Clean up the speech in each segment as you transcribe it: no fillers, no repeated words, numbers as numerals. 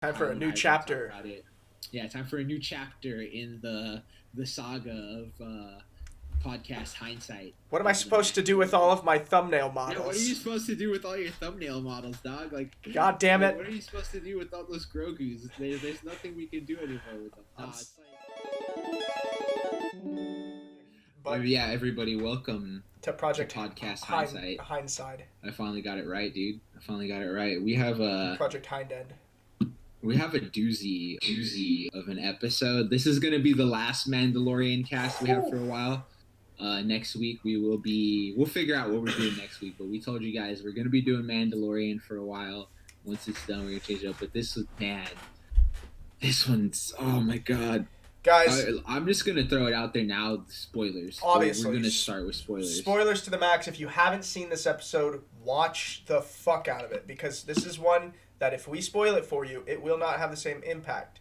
Time for Kyle a and new I are going to talk chapter. about it. Yeah, time for a new chapter in the saga of podcast Hindsight. What am I supposed to do with all of my thumbnail Yeah, what are you models? supposed to do with all your thumbnail models, dog? God damn it. What are you supposed to do with all those Grogus? There's nothing we can do anymore with them. Nah, it's But yeah, everybody, welcome to to Project podcast Hindsight. Hindsight. I finally got it right, dude. I finally got it right. We have Project Hindend. a doozy of an episode. This is going to be the last Mandalorian cast we have for a while. Next week we'll figure out what we're doing next week, but we told you guys we're going to be doing Mandalorian for a while. Once it's done, we're going to change it up. But this one's, oh my God. Guys, I'm just going to throw it out there now. Spoilers. Obviously. We're going to start with spoilers. Spoilers to the max. If you haven't seen this episode, watch the fuck out of it, because this is one that if we spoil it for you, it will not have the same impact.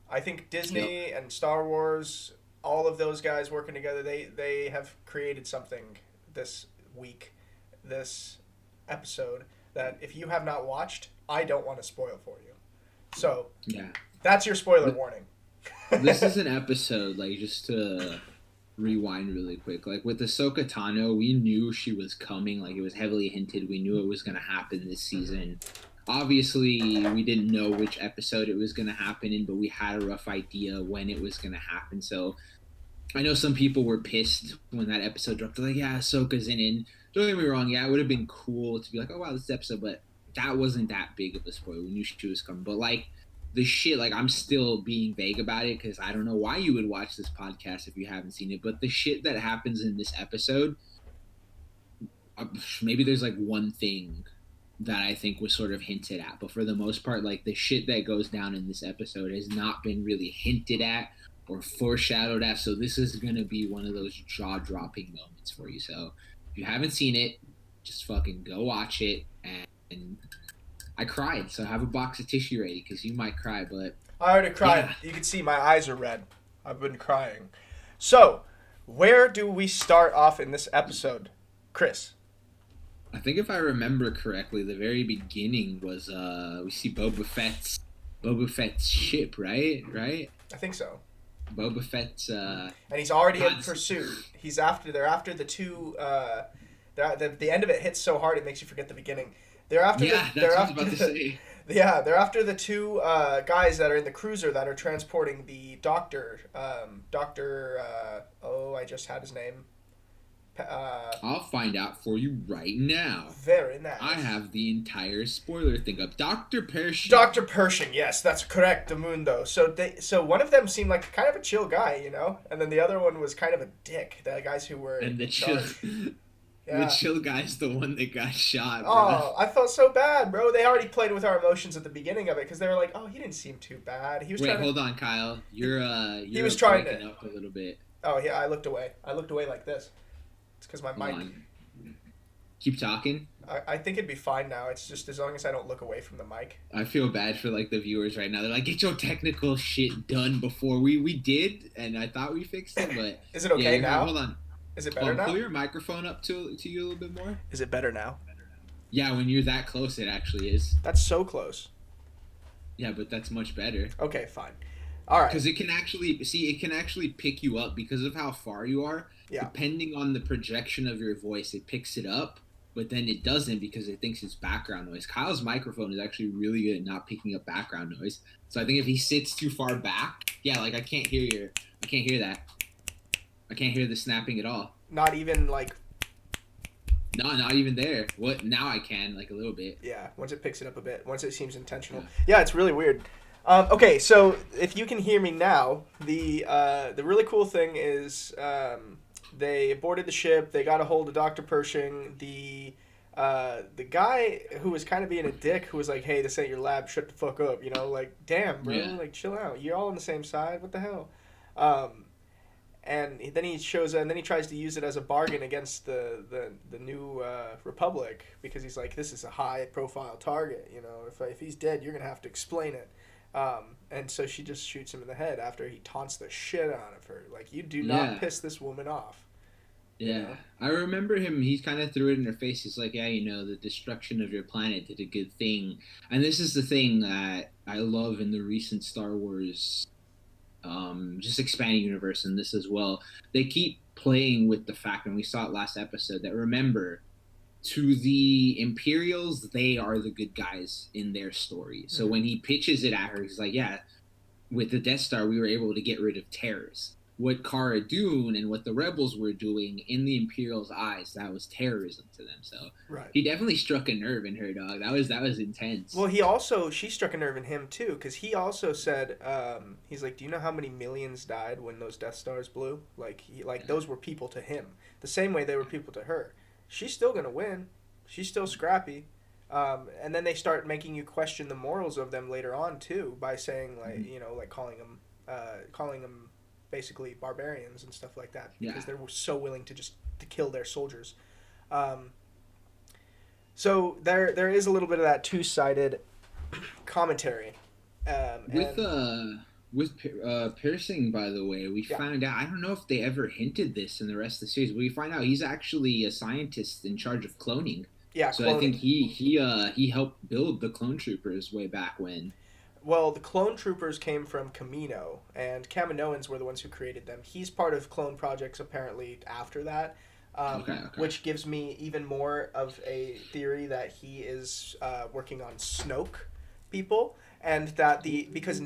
I think Disney and Star Wars, all of those guys working together, they have created something this week, this episode, that if you have not watched, I don't want to spoil for you. So, yeah, that's your spoiler warning. This is an episode, like, just to rewind really quick. Like, with Ahsoka Tano, we knew she was coming. Like, it was heavily hinted. We knew it was going to happen this season. Obviously, we didn't know which episode it was going to happen in, but we had a rough idea when it was going to happen. So, I know some people were pissed when that episode dropped. They're like, yeah, Ahsoka's in it. Don't get me wrong. Yeah, it would have been cool to be like, oh, wow, this episode. But that wasn't that big of a spoiler. We knew she was coming. But, like, the shit, like, I'm still being vague about it because I don't know why you would watch this podcast if you haven't seen it. But the shit that happens in this episode, maybe there's, like, one thing that I think was sort of hinted at. But for the most part, like, the shit that goes down in this episode has not been really hinted at or foreshadowed at. So this is going to be one of those jaw-dropping moments for you. So if you haven't seen it, just fucking go watch it. And I cried, so have a box of tissue ready because you might cry. But I already cried. Yeah. You can see my eyes are red. I've been crying. So, where do we start off in this episode, Chris? I think if I remember correctly, the very beginning was we see Boba Fett's ship, right? I think so. Boba Fett's and he's already in pursuit. They're after the two. The end of it hits so hard it makes you forget the beginning. They're after they're after the two guys that are in the cruiser that are transporting the doctor. I just had his name. I'll find out for you right now. Very nice. I have the entire spoiler thing up. Dr. Pershing. Dr. Pershing, yes, that's correct, the Mundo. So one of them seemed like kind of a chill guy, you know? And then the other one was kind of a dick, the guys who were and the in chill charge. Yeah. The chill guy's the one that got shot, bro. Oh, I felt so bad, bro. They already played with our emotions at the beginning of it because they were like, "Oh, he didn't seem too bad." He was hold on, Kyle. You're was trying breaking to up a little bit. Oh yeah, I looked away. I looked away like this. It's because my mic. Keep talking. I think it'd be fine now. It's just as long as I don't look away from the mic. I feel bad for like the viewers right now. They're like, get your technical shit done before we did, and I thought we fixed it, but is it okay now? Hold on. Is it better now? Pull your microphone up to you a little bit more. Is it better now? Yeah, when you're that close, it actually is. That's so close. Yeah, but that's much better. Okay, fine. All right. Because it can actually pick you up because of how far you are. Yeah. Depending on the projection of your voice, it picks it up, but then it doesn't because it thinks it's background noise. Kyle's microphone is actually really good at not picking up background noise. So I think if he sits too far back, yeah, like I can't hear that. I can't hear the snapping at all. Not even like. No, not even there. What? Now I can, like a little bit. Yeah, once it picks it up a bit. Once it seems intentional. Yeah, it's really weird. Okay, so if you can hear me now, the really cool thing is they boarded the ship. They got a hold of Dr. Pershing. The guy who was kind of being a dick, who was like, "Hey, this ain't your lab. Shut the fuck up." You know, like, damn, bro, like, chill out. You're all on the same side. What the hell? And then he shows, and then he tries to use it as a bargain against the new Republic because he's like, this is a high profile target. You know, if he's dead, you're gonna have to explain it. And so she just shoots him in the head after he taunts the shit out of her. Like, you do not piss this woman off. You Yeah, know? I remember him. He kind of threw it in her face. He's like, "Yeah, the destruction of your planet did a good thing." And this is the thing that I love in the recent Star Wars, just expanding universe, and this as well. They keep playing with the fact, and we saw it last episode. That remember, to the Imperials, they are the good guys in their story. So when he pitches it at her, he's like, "Yeah, with the Death Star, we were able to get rid of terrorists. What Cara Dune and what the rebels were doing in the Imperials' eyes, that was terrorism to them." So Right. he definitely struck a nerve in her, dog. That was intense. Well, she struck a nerve in him too, because he also said, he's like, "Do you know how many millions died when those Death Stars blew? Those were people to him, the same way they were people to her. She's still gonna win. She's still scrappy." And then they start making you question the morals of them later on too, by saying calling them basically barbarians and stuff like that, because they were so willing to kill their soldiers. Um, So there is a little bit of that two-sided commentary. With piercing, by the way, we Yeah. found out. I don't know if they ever hinted this in the rest of the series. But we find out he's actually a scientist in charge of cloning. Yeah, So I think cloning. he helped build the clone troopers way back when. Well, the clone troopers came from Camino, and Kaminoans were the ones who created them. He's part of clone projects apparently after that, Okay. which gives me even more of a theory that he is working on Snoke people, and that because Yeah.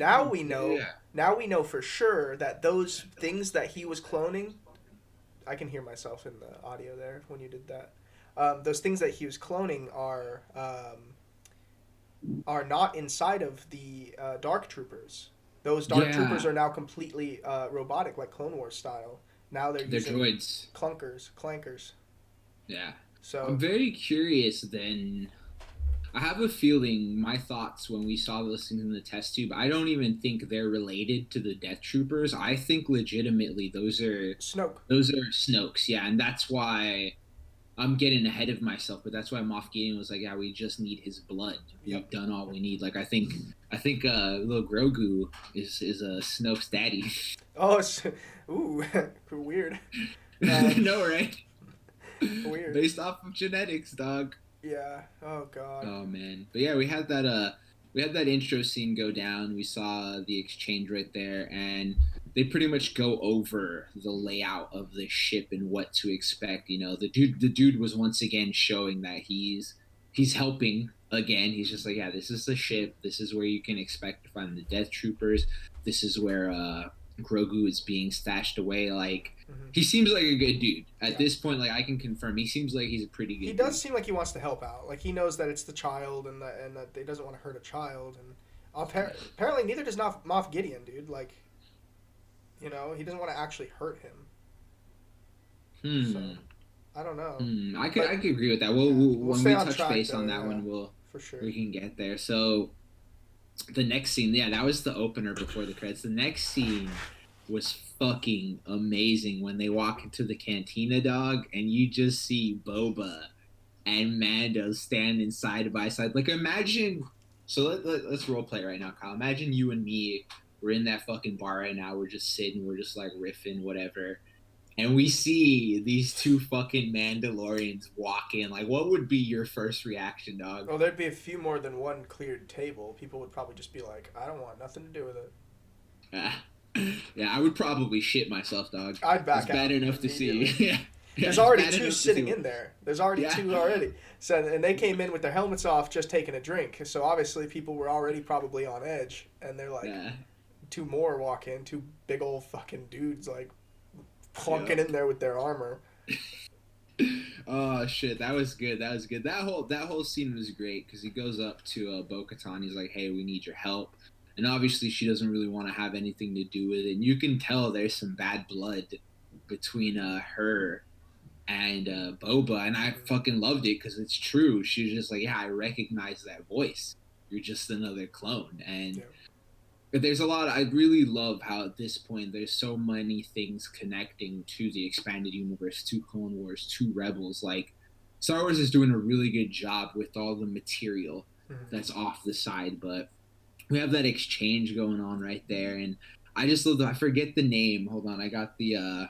now we know for sure that those things that he was cloning. I can hear myself in the audio there when you did that. Those things that he was cloning are not inside of the Dark Troopers. Those Dark Troopers are now completely robotic, like Clone Wars style. Now they're using droids. clankers. Yeah. So I'm very curious then. I have a feeling my thoughts when we saw those things in the test tube, I don't even think they're related to the Death Troopers. I think legitimately those are Snoke. Snokes, yeah, and that's why I'm getting ahead of myself, but that's why Moff Gideon was like, "Yeah, we just need his blood. We've done all we need." Like I think little Grogu is a Snoke's daddy. Oh, ooh, weird. No, right? Weird. Based off of genetics, dog. Yeah. Oh God. Oh man. But yeah, we had that intro scene go down. We saw the exchange right there, and they pretty much go over the layout of the ship and what to expect. The dude was once again showing that he's helping again. He's just like, yeah, this is the ship. This is where you can expect to find the Death Troopers. This is where Grogu is being stashed away. Like, he seems like a good dude at this point. Like, I can confirm, he seems like he's a pretty good. He does seem like he wants to help out. Like, he knows that it's the child and that he doesn't want to hurt a child. And apparently, neither does Moff Gideon, dude. Like, he doesn't want to actually hurt him. So, I don't know. I could agree with that. We'll when we touch base on that one, for sure we can get there. So the next scene, yeah, that was the opener before the credits. The next scene was fucking amazing when they walk into the cantina, dog, and you just see Boba and Mando standing side by side. Like, imagine. So let's role play right now, Kyle. Imagine you and me. We're in that fucking bar right now. We're just sitting. We're just like riffing, whatever. And we see these two fucking Mandalorians walk in. Like, what would be your first reaction, dog? Well, there'd be a few more than one cleared table. People would probably just be like, I don't want nothing to do with it. Yeah, I would probably shit myself, dog. I'd back out. It's bad enough to see. Yeah. There's already two sitting in there. There's already two already. So, and they came in with their helmets off, just taking a drink. So obviously people were already probably on edge. And they're like, two more walk in, two big old fucking dudes, like, clunking in there with their armor. Oh shit, that was good. That whole scene was great because he goes up to Bo-Katan. He's like, "Hey, we need your help," and obviously she doesn't really want to have anything to do with it. And you can tell there's some bad blood between her and Boba, and I fucking loved it because it's true. She was just like, "Yeah, I recognize that voice. You're just another clone," and. But there's a lot. I really love how at this point there's so many things connecting to the expanded universe, to Clone Wars, to Rebels. Like, Star Wars is doing a really good job with all the material that's off the side. But we have that exchange going on right there, and I just love that. I forget the name. Hold on, I got the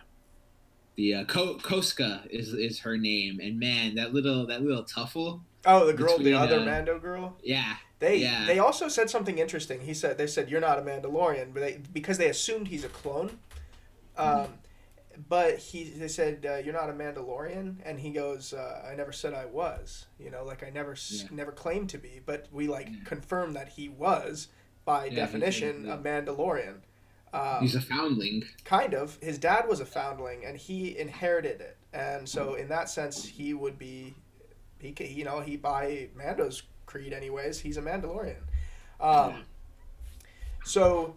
The Koska is her name, and man, that little tuffle Oh, the girl, the between other Mando girl. yeah, yeah, They also said something interesting. They said you're not a Mandalorian, because they assumed he's a clone. Um, but they said you're not a Mandalorian, and he goes, I never said I was. Like I never claimed to be, but we confirmed that he was by definition a Mandalorian. He's a foundling. Kind of. His dad was a foundling, and he inherited it, and so in that sense, he would be, he by Mando's creed, anyways. He's a Mandalorian. So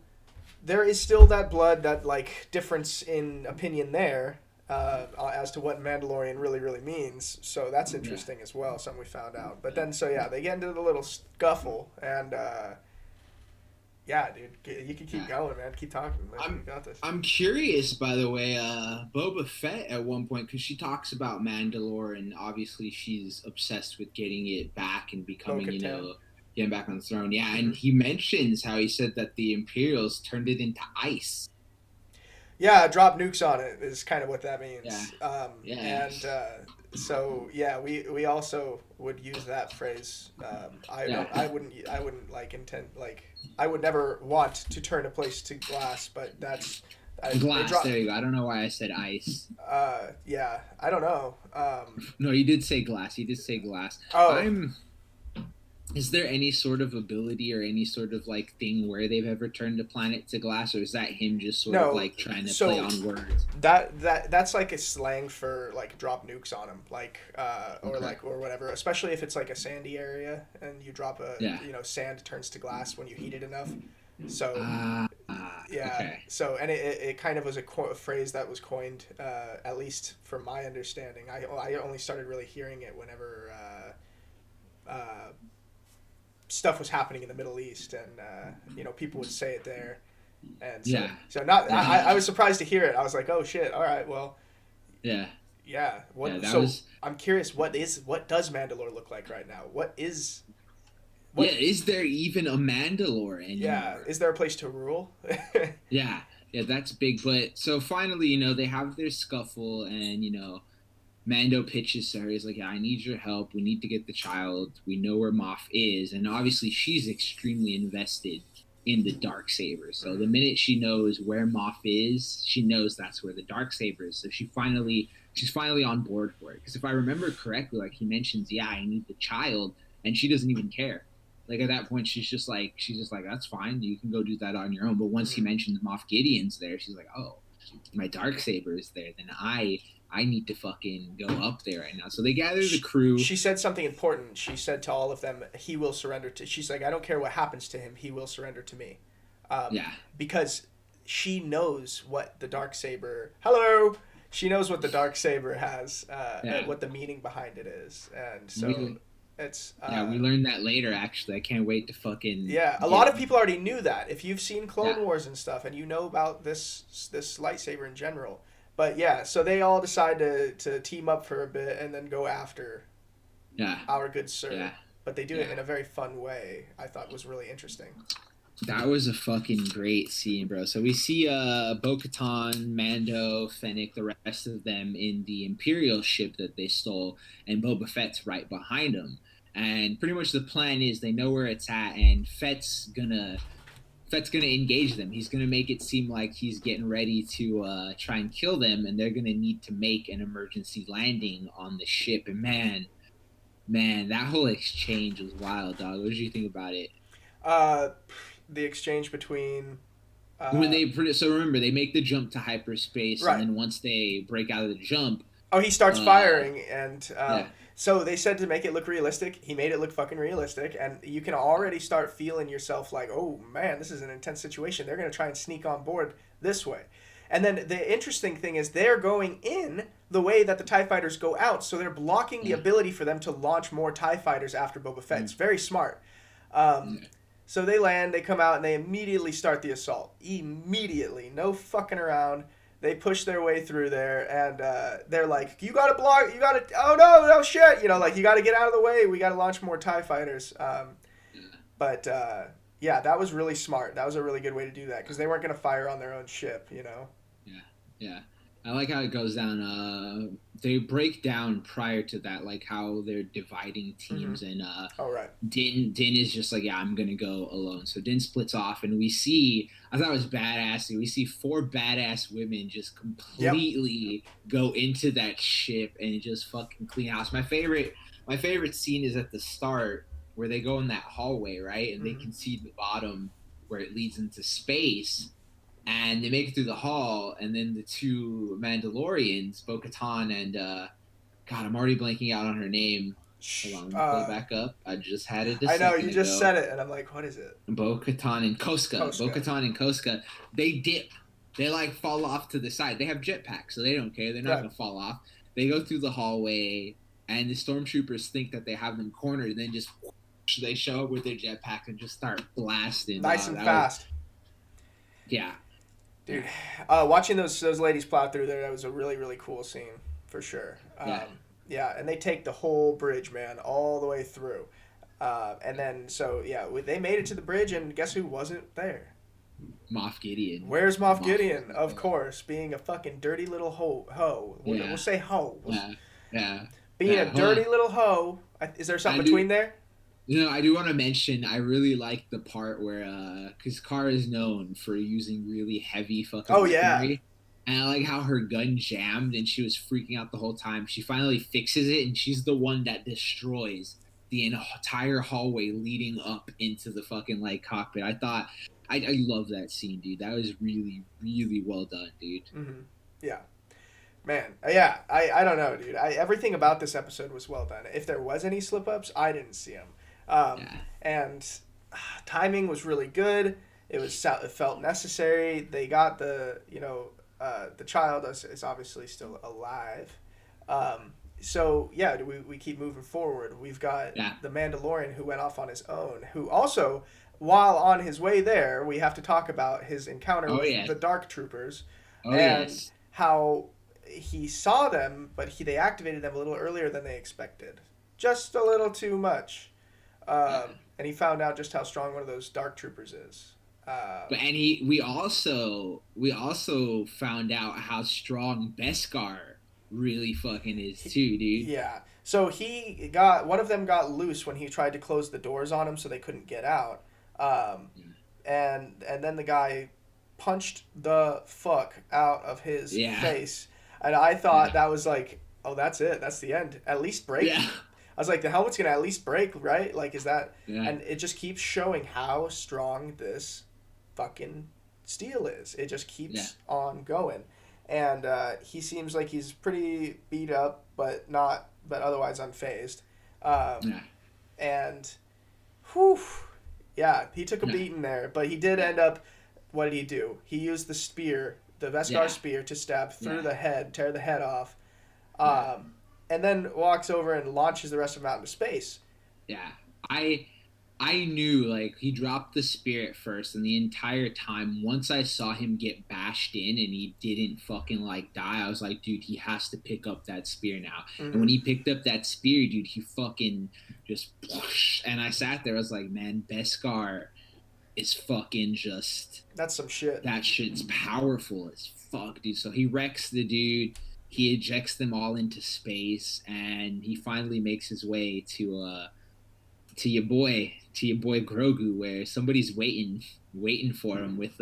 there is still that blood, that difference in opinion there, as to what Mandalorian really, really means. So that's interesting as well. Something we found out. But then, they get into the little scuffle, and yeah, dude, you can keep going, man. Keep talking. Man. You got this. I'm curious, by the way, Boba Fett at one point, because she talks about Mandalore, and obviously she's obsessed with getting it back and becoming, getting back on the throne. Yeah, and he mentions how he said that the Imperials turned it into ice. Yeah, drop nukes on it is kind of what that means. Yeah. And so yeah, we also would use that phrase. I wouldn't intend I would never want to turn a place to glass, but that's glass. There you go. I don't know why I said ice. Yeah, I don't know. No, you did say glass. You did say glass. Oh. Is there any sort of ability or any sort of thing where they've ever turned a planet to glass, or is that him just sort of trying to play on words? That's a slang for drop nukes on them, or whatever. Especially if it's a sandy area and you drop sand turns to glass when you heat it enough. So yeah. Okay. So and it kind of was a phrase that was coined, at least from my understanding. I only started really hearing it whenever stuff was happening in the Middle East, and people would say it there, and so I was surprised to hear it. I was like, oh shit, all right, well, yeah. I'm curious, what does Mandalore look like right now? Is there even a Mandalore anymore? Yeah, is there a place to rule? yeah, that's big. But so finally, they have their scuffle, and Mando pitches to her. He's like, yeah, I need your help. We need to get the child. We know where Moff is. And obviously she's extremely invested in the Darksaber. So the minute she knows where Moff is, she knows that's where the Darksaber is. So she's finally on board for it. Because if I remember correctly, he mentions, yeah, I need the child. And she doesn't even care. At that point, she's just like, that's fine. You can go do that on your own. But once he mentions Moff Gideon's there, she's like, oh, my Darksaber is there. Then I need to fucking go up there right now. So they gather the crew. She said something important. She said to all of them, he will surrender to... She's like, I don't care what happens to him. He will surrender to me. Because she knows what the Darksaber... Hello! She knows what the Darksaber has, and what the meaning behind it is. And so it's... we learned that later, actually. I can't wait to fucking... Yeah, a lot of people already knew that. If you've seen Clone Wars and stuff, and you know about this lightsaber in general... But yeah, so they all decide to team up for a bit and then go after our good sir. Yeah. But they do it in a very fun way. I thought was really interesting. That was a fucking great scene, bro. So we see Bo-Katan, Mando, Fennec, the rest of them in the Imperial ship that they stole, and Boba Fett's right behind them. And pretty much the plan is they know where it's at, and Fett's gonna engage them. He's gonna make it seem like he's getting ready to try and kill them, and they're gonna need to make an emergency landing on the ship. And man, that whole exchange was wild, dog. What did you think about it? The exchange between when so remember they make the jump to hyperspace, and then once they break out of the jump, he starts firing, and so they said to make it look realistic. He made it look fucking realistic, and you can already start feeling yourself like, oh man, this is an intense situation. They're going to try and sneak on board this way. And then the interesting thing is they're going in the way that the TIE fighters go out, so they're blocking the ability for them to launch more TIE fighters after Boba Fett. It's very smart. So they land, they come out, and they immediately start the assault. Immediately. No fucking around. They push their way through there, and they're like, you gotta block, oh no, shit, you gotta get out of the way, we gotta launch more TIE fighters. But that was really smart. That was a really good way to do that, because they weren't gonna fire on their own ship, Yeah. I like how it goes down. They break down prior to that, like how they're dividing teams, and Oh, right. Din is just like, yeah, I'm gonna go alone. So Din splits off, and we see. I thought it was badass. We see 4 badass women just Yep. completely go into that ship and just fucking clean house. My favorite scene is at the start where they go in that hallway, right, and they Mm-hmm. can see the bottom where it leads into space, and they make it through the hall, and then the two Mandalorians, Bo-Katan and God, I'm already blanking out on her name. Hold on, let me pull it back up. I just had it a I know, second you just ago. said it, and I'm like, what is it? Bo-Katan and Koska. Koska. Bo-Katan and Koska. They dip. They like fall off to the side. They have jetpacks, so they don't care. They're not Right. gonna fall off. They go through the hallway, and the stormtroopers think that they have them cornered, and then just whoosh, they show up with their jetpack and just start blasting. Nice and That was fast. yeah, Dude, yeah, watching those ladies plow through there, that was a really, really cool scene, for sure. yeah. Yeah, and they take the whole bridge, man, all the way through. And then, so, yeah, they made it to the bridge, and guess who wasn't there? Moff Gideon. Where's Moff Gideon? Gideon. Of course, being a fucking dirty little hoe. Yeah. We'll say hoe. Yeah, yeah. Being Yeah, a dirty little hoe. Is there something between there? I do want to mention, I really like the part where, because Kara is known for using really heavy fucking Oh, yeah. weaponry. And I like how her gun jammed and she was freaking out the whole time. She finally fixes it, and she's the one that destroys the entire hallway leading up into the fucking, like, cockpit. I love that scene, dude. That was really, really well done, dude. Mm-hmm. Yeah. Man, yeah, I don't know, dude. Everything about this episode was well done. If there was any slip-ups, I didn't see them. Yeah. And timing was really good. It felt necessary. They got the child is obviously still alive. So yeah, we keep moving forward. We've got Yeah. the Mandalorian who went off on his own. Who also, while on his way there, we have to talk about his encounter Oh, with yes. the Dark Troopers, Oh, and yes. how he saw them, but they activated them a little earlier than they expected. Just a little too much. And he found out just how strong one of those Dark Troopers is. We also found out how strong Beskar really fucking is too, dude. Yeah. So one of them got loose when he tried to close the doors on him, so they couldn't get out. And then the guy punched the fuck out of his face, and I thought that was like, oh, that's it, that's the end. At least break. Yeah. I was like, the helmet's gonna at least break, right? Like, is that? Yeah. And it just keeps showing how strong this fucking steel is. It just keeps on going, and he seems like he's pretty beat up, but otherwise unfazed. And, whew, yeah, he took a beating there, but he did end up. What did he do? He used the spear, the Beskar spear, to stab through the head, tear the head off. And then walks over and launches the rest of them out into space. Yeah. I knew, like, he dropped the spear at first, and the entire time, once I saw him get bashed in and he didn't fucking, like, die, I was like, dude, he has to pick up that spear now. Mm-hmm. And when he picked up that spear, dude, he fucking just whoosh, and I sat there, I was like, man, Beskar is fucking just... That's some shit. That shit's powerful as fuck, dude. So he wrecks the dude. He ejects them all into space, and he finally makes his way to your boy Grogu, where somebody's waiting for him with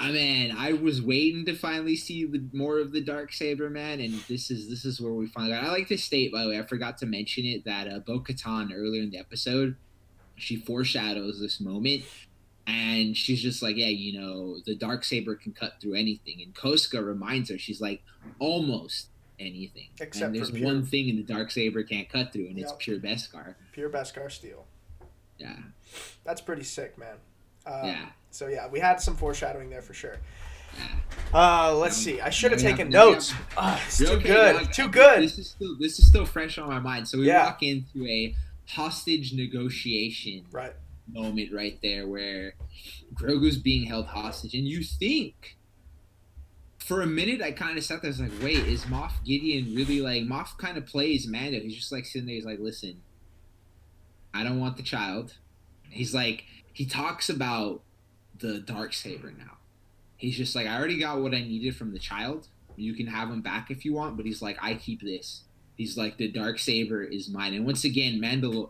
I was waiting to finally see more of the Darksaber, man, and this is where we finally got. I like to state, by the way, I forgot to mention it, that Bo-Katan earlier in the episode, she foreshadows this moment. And she's just like, yeah, the Darksaber can cut through anything. And Koska reminds her, she's like, almost anything. Except and there's for pure... one thing in the Darksaber can't cut through, and it's pure Beskar. Pure Beskar steel. Yeah. That's pretty sick, man. Yeah. So, yeah, we had some foreshadowing there for sure. Yeah. Let's see. I should have taken notes. It's too good. Too good. This is still fresh on my mind. So we walk into a hostage negotiation moment right there where Grogu's being held hostage, and you think for a minute I kind of sat there, I was like, wait, is Moff Gideon really, like, Moff kind of plays Mando? He's just like sitting there, he's like, listen, I don't want the child. He's like, he talks about the Darksaber now. he's just like, I already got what I needed from the child. You can have him back if you want, but he's like, I keep this. He's like, the Darksaber is mine. And once again, Din,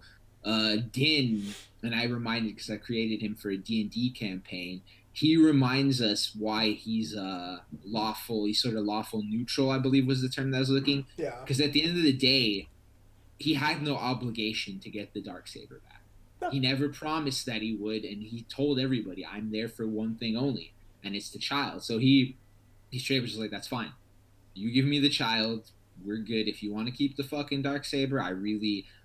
and I reminded because I created him for a D&D campaign. He reminds us why he's lawful. He's sort of lawful neutral, I believe was the term that I was looking. Yeah. Because at the end of the day, he had no obligation to get the Darksaber back. No. He never promised that he would, and he told everybody, I'm there for one thing only, and it's the child. So he straight was just like, that's fine. You give me the child, we're good. If you want to keep the fucking Darksaber,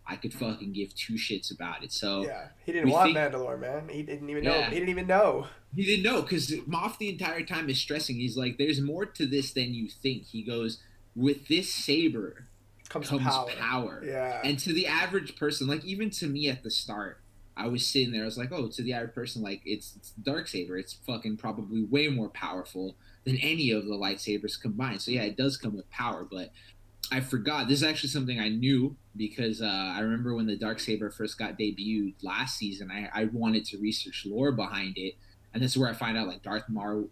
I could fucking give two shits about it. So yeah, he didn't want Mandalore, man. He didn't even know. He didn't even know. He didn't know because Moff the entire time is stressing. He's like, there's more to this than you think. He goes, with this saber comes power. Yeah. And to the average person, like even to me at the start, I was sitting there, I was like, oh, to the average person, like it's Darksaber. It's fucking probably way more powerful than any of the lightsabers combined. So yeah, it does come with power, but I forgot. This is actually something I knew because I remember when the Darksaber first got debuted last season, I wanted to research lore behind it. And this is where I find out like Darth Maul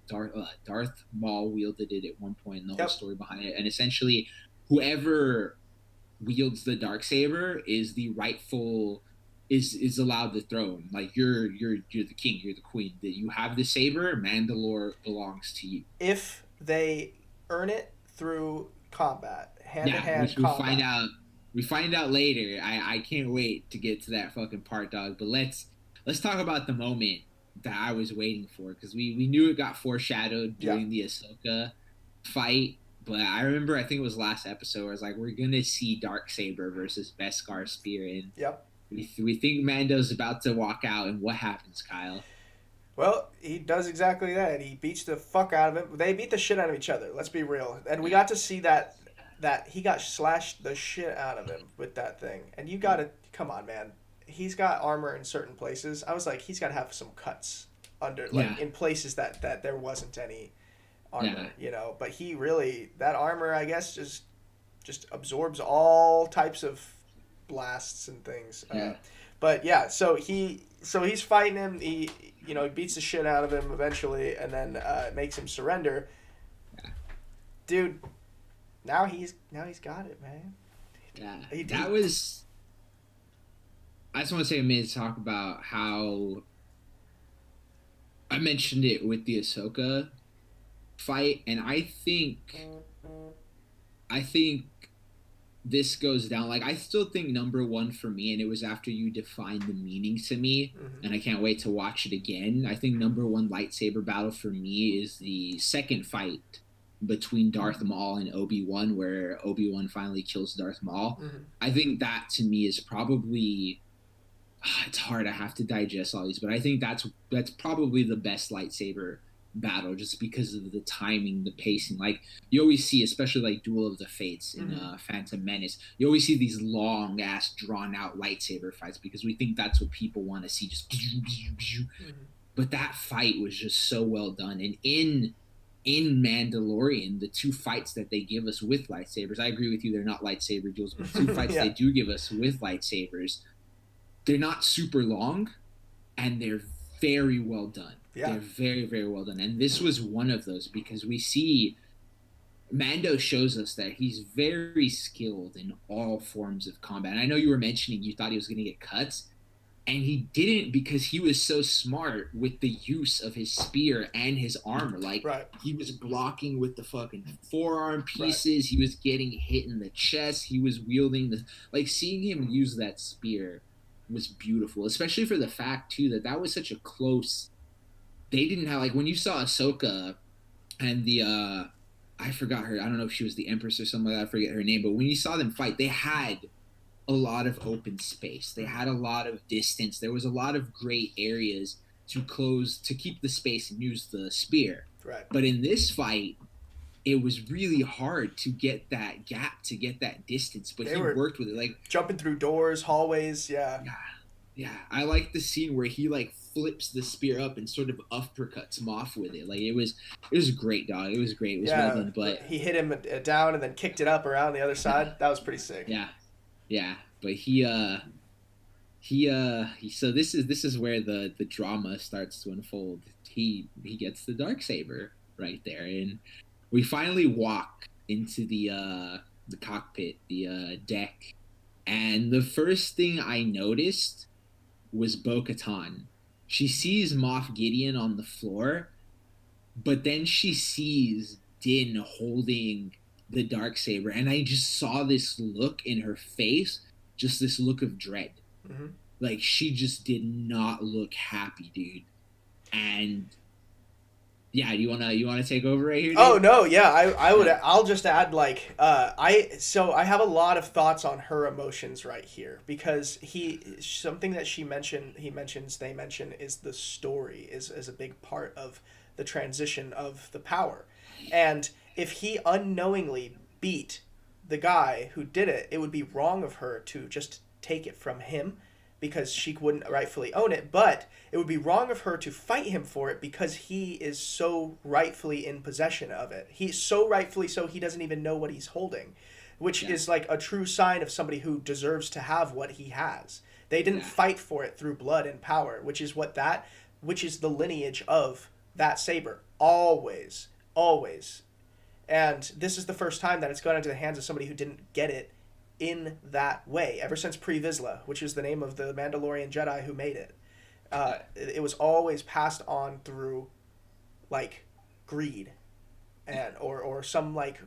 wielded it at one point and the whole story behind it. And essentially whoever wields the Darksaber is the rightful is allowed the throne. Like you're the king, you're the queen. That you have the saber, Mandalore belongs to you. If they earn it through combat, hand-to-hand which combat. We find out later. I can't wait to get to that fucking part, dog. But let's talk about the moment that I was waiting for, because we knew it got foreshadowed during the Ahsoka fight. But I remember, I think it was last episode, where I was like, we're gonna see Darksaber versus Beskar Spear, and we think Mando's about to walk out, and what happens, Kyle? Well, he does exactly that. He beats the fuck out of him. They beat the shit out of each other. Let's be real. And we got to see that he got slashed the shit out of him with that thing. And you got to come on, man. He's got armor in certain places. I was like, he's got to have some cuts under, like in places that there wasn't any armor, you know. But he really, that armor, I guess, just absorbs all types of blasts and things. But yeah, so he's fighting him. He beats the shit out of him eventually, and then makes him surrender. Dude, now he's got it, man. Yeah, that was. I just want to take a minute to talk about how I mentioned it with the Ahsoka fight, and I think this goes down. Like, I still think number one for me, and it was after you defined the meaning to me, and I can't wait to watch it again. I think number one lightsaber battle for me is the second fight between Darth Maul and Obi-Wan, where Obi-Wan finally kills Darth Maul. I think that to me is probably, it's hard, I have to digest all these, but I think that's probably the best lightsaber battle, just because of the timing, the pacing. Like, you always see, especially like Duel of the Fates in Phantom Menace, you always see these long ass drawn out lightsaber fights because we think that's what people want to see, just but that fight was just so well done. And in Mandalorian, the two fights that they give us with lightsabers, I agree with you, they're not lightsaber duels, but the two fights they do give us with lightsabers, they're not super long, and they're very well done. Yeah. They're very, very well done. And this was one of those, because we see Mando shows us that he's very skilled in all forms of combat. And I know you were mentioning you thought he was going to get cuts, and he didn't, because he was so smart with the use of his spear and his armor. Like, he was blocking with the fucking forearm pieces. He was getting hit in the chest. He was wielding the... Like, seeing him use that spear was beautiful, especially for the fact, too, that was such a close... They didn't have... Like, when you saw Ahsoka and the... I forgot her. I don't know if she was the Empress or something like that. I forget her name. But when you saw them fight, they had a lot of open space. They had a lot of distance. There was a lot of great areas to keep the space and use the spear. Right. But in this fight, it was really hard to get that gap, to get that distance. But he worked with it. Like, jumping through doors, hallways, Yeah, I like the scene where he like flips the spear up and sort of uppercuts Moff with it. Like, it was great, dog. It was great. It was well done. But he hit him down and then kicked it up around the other side. That was pretty sick. Yeah, but so this is where the drama starts to unfold. He gets the Darksaber, right there, and we finally walk into the cockpit, the deck, and the first thing I noticed was Bo-Katan. She sees Moff Gideon on the floor, but then she sees Din holding the Darksaber, and I just saw this look in her face, just this look of dread. Mm-hmm. Like, she just did not look happy, dude. And yeah, you wanna take over right here, dude? Oh no, yeah, I'll just add like I have a lot of thoughts on her emotions right here because something that they mention is the story is a big part of the transition of the power. And if he unknowingly beat the guy who did it, it would be wrong of her to just take it from him because she wouldn't rightfully own it, but it would be wrong of her to fight him for it because he is so rightfully in possession of it. He's so rightfully so he doesn't even know what he's holding, which is like a true sign of somebody who deserves to have what he has. They didn't fight for it through blood and power, which is the lineage of that saber. Always. Always. And this is the first time that it's gone into the hands of somebody who didn't get it in that way, ever since Pre-Vizsla, which is the name of the Mandalorian Jedi who made it. It was always passed on through, like, greed, and or some like,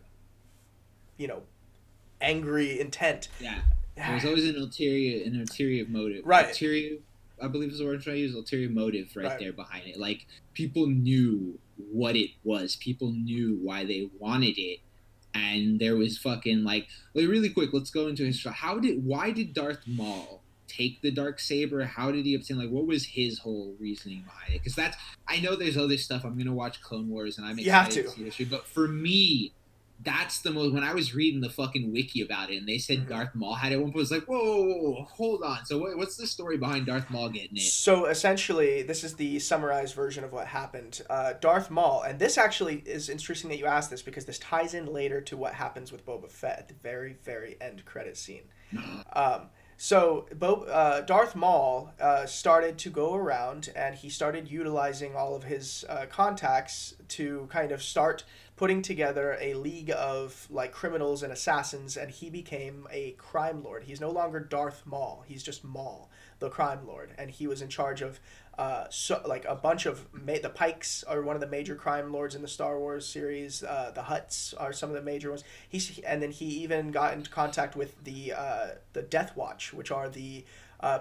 angry intent. Yeah, there's always an ulterior motive. Right. Ulterior, I believe is the word I'm trying to use. Ulterior motive, right there behind it. Like, people knew what it was. People knew why they wanted it. And there was fucking like really quick. Let's go into history. Why did Darth Maul take the Darksaber? How did he obtain? Like, what was his whole reasoning behind it? Because I know there's other stuff. I'm gonna watch Clone Wars, and I'm excited to see history. But for me, that's the most. When I was reading the fucking wiki about it, and they said Darth Maul had it at one point, I was like, whoa, hold on. So what's the story behind Darth Maul getting it? So essentially, this is the summarized version of what happened. Darth Maul, and this actually is interesting that you asked this because this ties in later to what happens with Boba Fett at the very, very end credit scene. Darth Maul started to go around, and he started utilizing all of his contacts to kind of start putting together a league of like criminals and assassins, and he became a crime lord. He's no longer Darth Maul. He's just Maul, the crime lord, and he was in charge of a bunch of the Pikes are one of the major crime lords in the Star Wars series. The Hutts are some of the major ones. And then he even got into contact with the Death Watch, which are the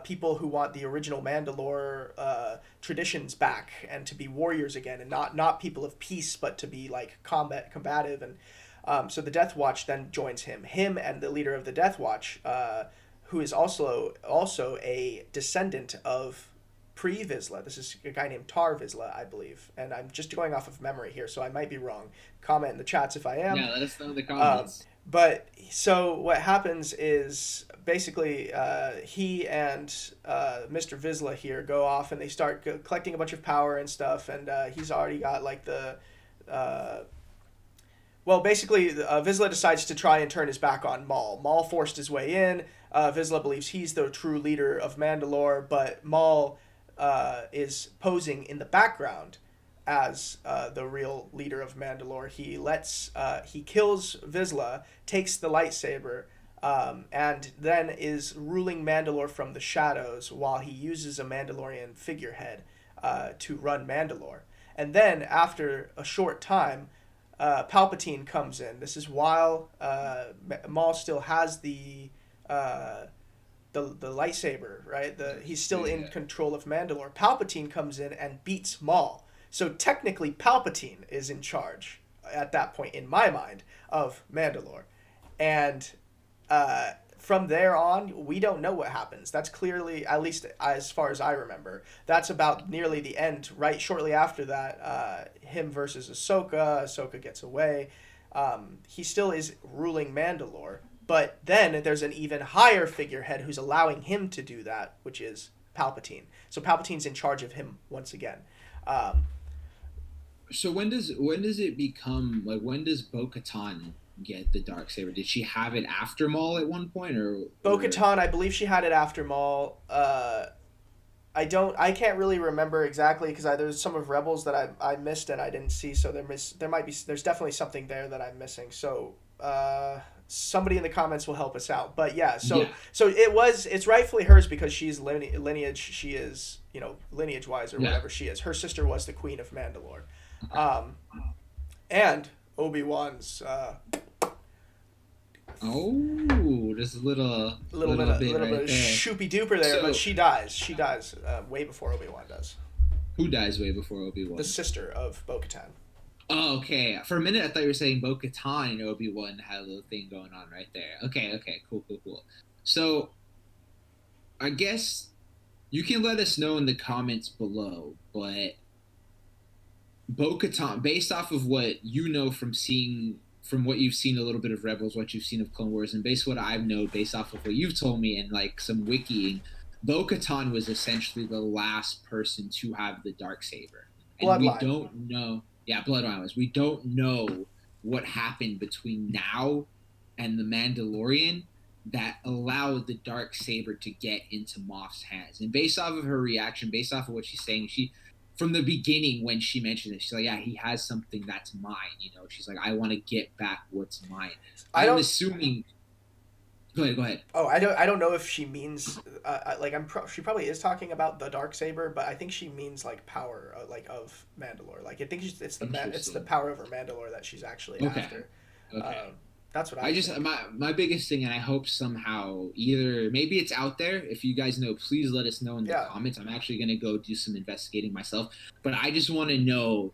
people who want the original Mandalore traditions back and to be warriors again, and not people of peace, but to be like combative. And so the Death Watch then joins him and the leader of the Death Watch, who is also a descendant of Pre-Vizsla. This is a guy named Tar Vizsla, I believe, and I'm just going off of memory here, so I might be wrong. Comment in the chats if I am. Yeah, let us know in the comments. But so what happens is basically he and Mr. Vizsla here go off and they start collecting a bunch of power and stuff, and he's already got like the Vizsla decides to try and turn his back on Maul. Maul forced his way in. Vizsla believes he's the true leader of Mandalore, but Maul is posing in the background as the real leader of Mandalore. He kills Vizsla, takes the lightsaber, and then is ruling Mandalore from the shadows while he uses a Mandalorian figurehead to run Mandalore. And then after a short time, Palpatine comes in. This is while Maul still has the lightsaber, right? He's still in control of Mandalore. Palpatine comes in and beats Maul. So technically, Palpatine is in charge at that point, in my mind, of Mandalore. And from there on, we don't know what happens. That's clearly, at least as far as I remember, that's about nearly the end. Right shortly after that, him versus Ahsoka. Ahsoka gets away. He still is ruling Mandalore. But then there's an even higher figurehead who's allowing him to do that, which is Palpatine. So Palpatine's in charge of him once again. So when does it become, like, when does Bo-Katan get the Darksaber? Did she have it after Maul at one point, or Bo-Katan, I believe she had it after Maul. I I can't really remember exactly because there's some of Rebels that I missed and I didn't see. So there's definitely something there that I'm missing. So somebody in the comments will help us out. But yeah, Yeah. so it's rightfully hers because she's lineage. She is, lineage wise or Yeah. whatever she is. Her sister was the Queen of Mandalore, Okay. and Obi-Wan's Oh, there's a little bit right there. shoopy duper there, but she dies. She dies way before Obi-Wan does. Who dies way before Obi-Wan? The sister of Bo-Katan. Oh, okay. For a minute, I thought you were saying Bo-Katan and Obi-Wan had a little thing going on right there. Okay, cool. So, I guess you can let us know in the comments below, but Bo-Katan, based off of what you know from what you've seen a little bit of Rebels, what you've seen of Clone Wars, and based what I've known, based off of what you've told me and like some wikiing, Bo-Katan was essentially the last person to have the Darksaber. And Bloodline. We don't know. Yeah, Bloodline was. We don't know what happened between now and the Mandalorian that allowed the Darksaber to get into Moff's hands. And based off of her reaction, based off of what she's saying, from the beginning when she mentioned it, she's like, yeah, he has something that's mine. She's like, I want to get back what's mine. I'm assuming. Go ahead. Oh, I don't know if she means she probably is talking about the Darksaber, but I think she means like power, of Mandalore. Like I think it's the power over Mandalore that she's actually after. Okay. That's what I just my biggest thing, and I hope somehow either maybe it's out there. If you guys know, please let us know in the comments. I'm actually gonna go do some investigating myself, but I just want to know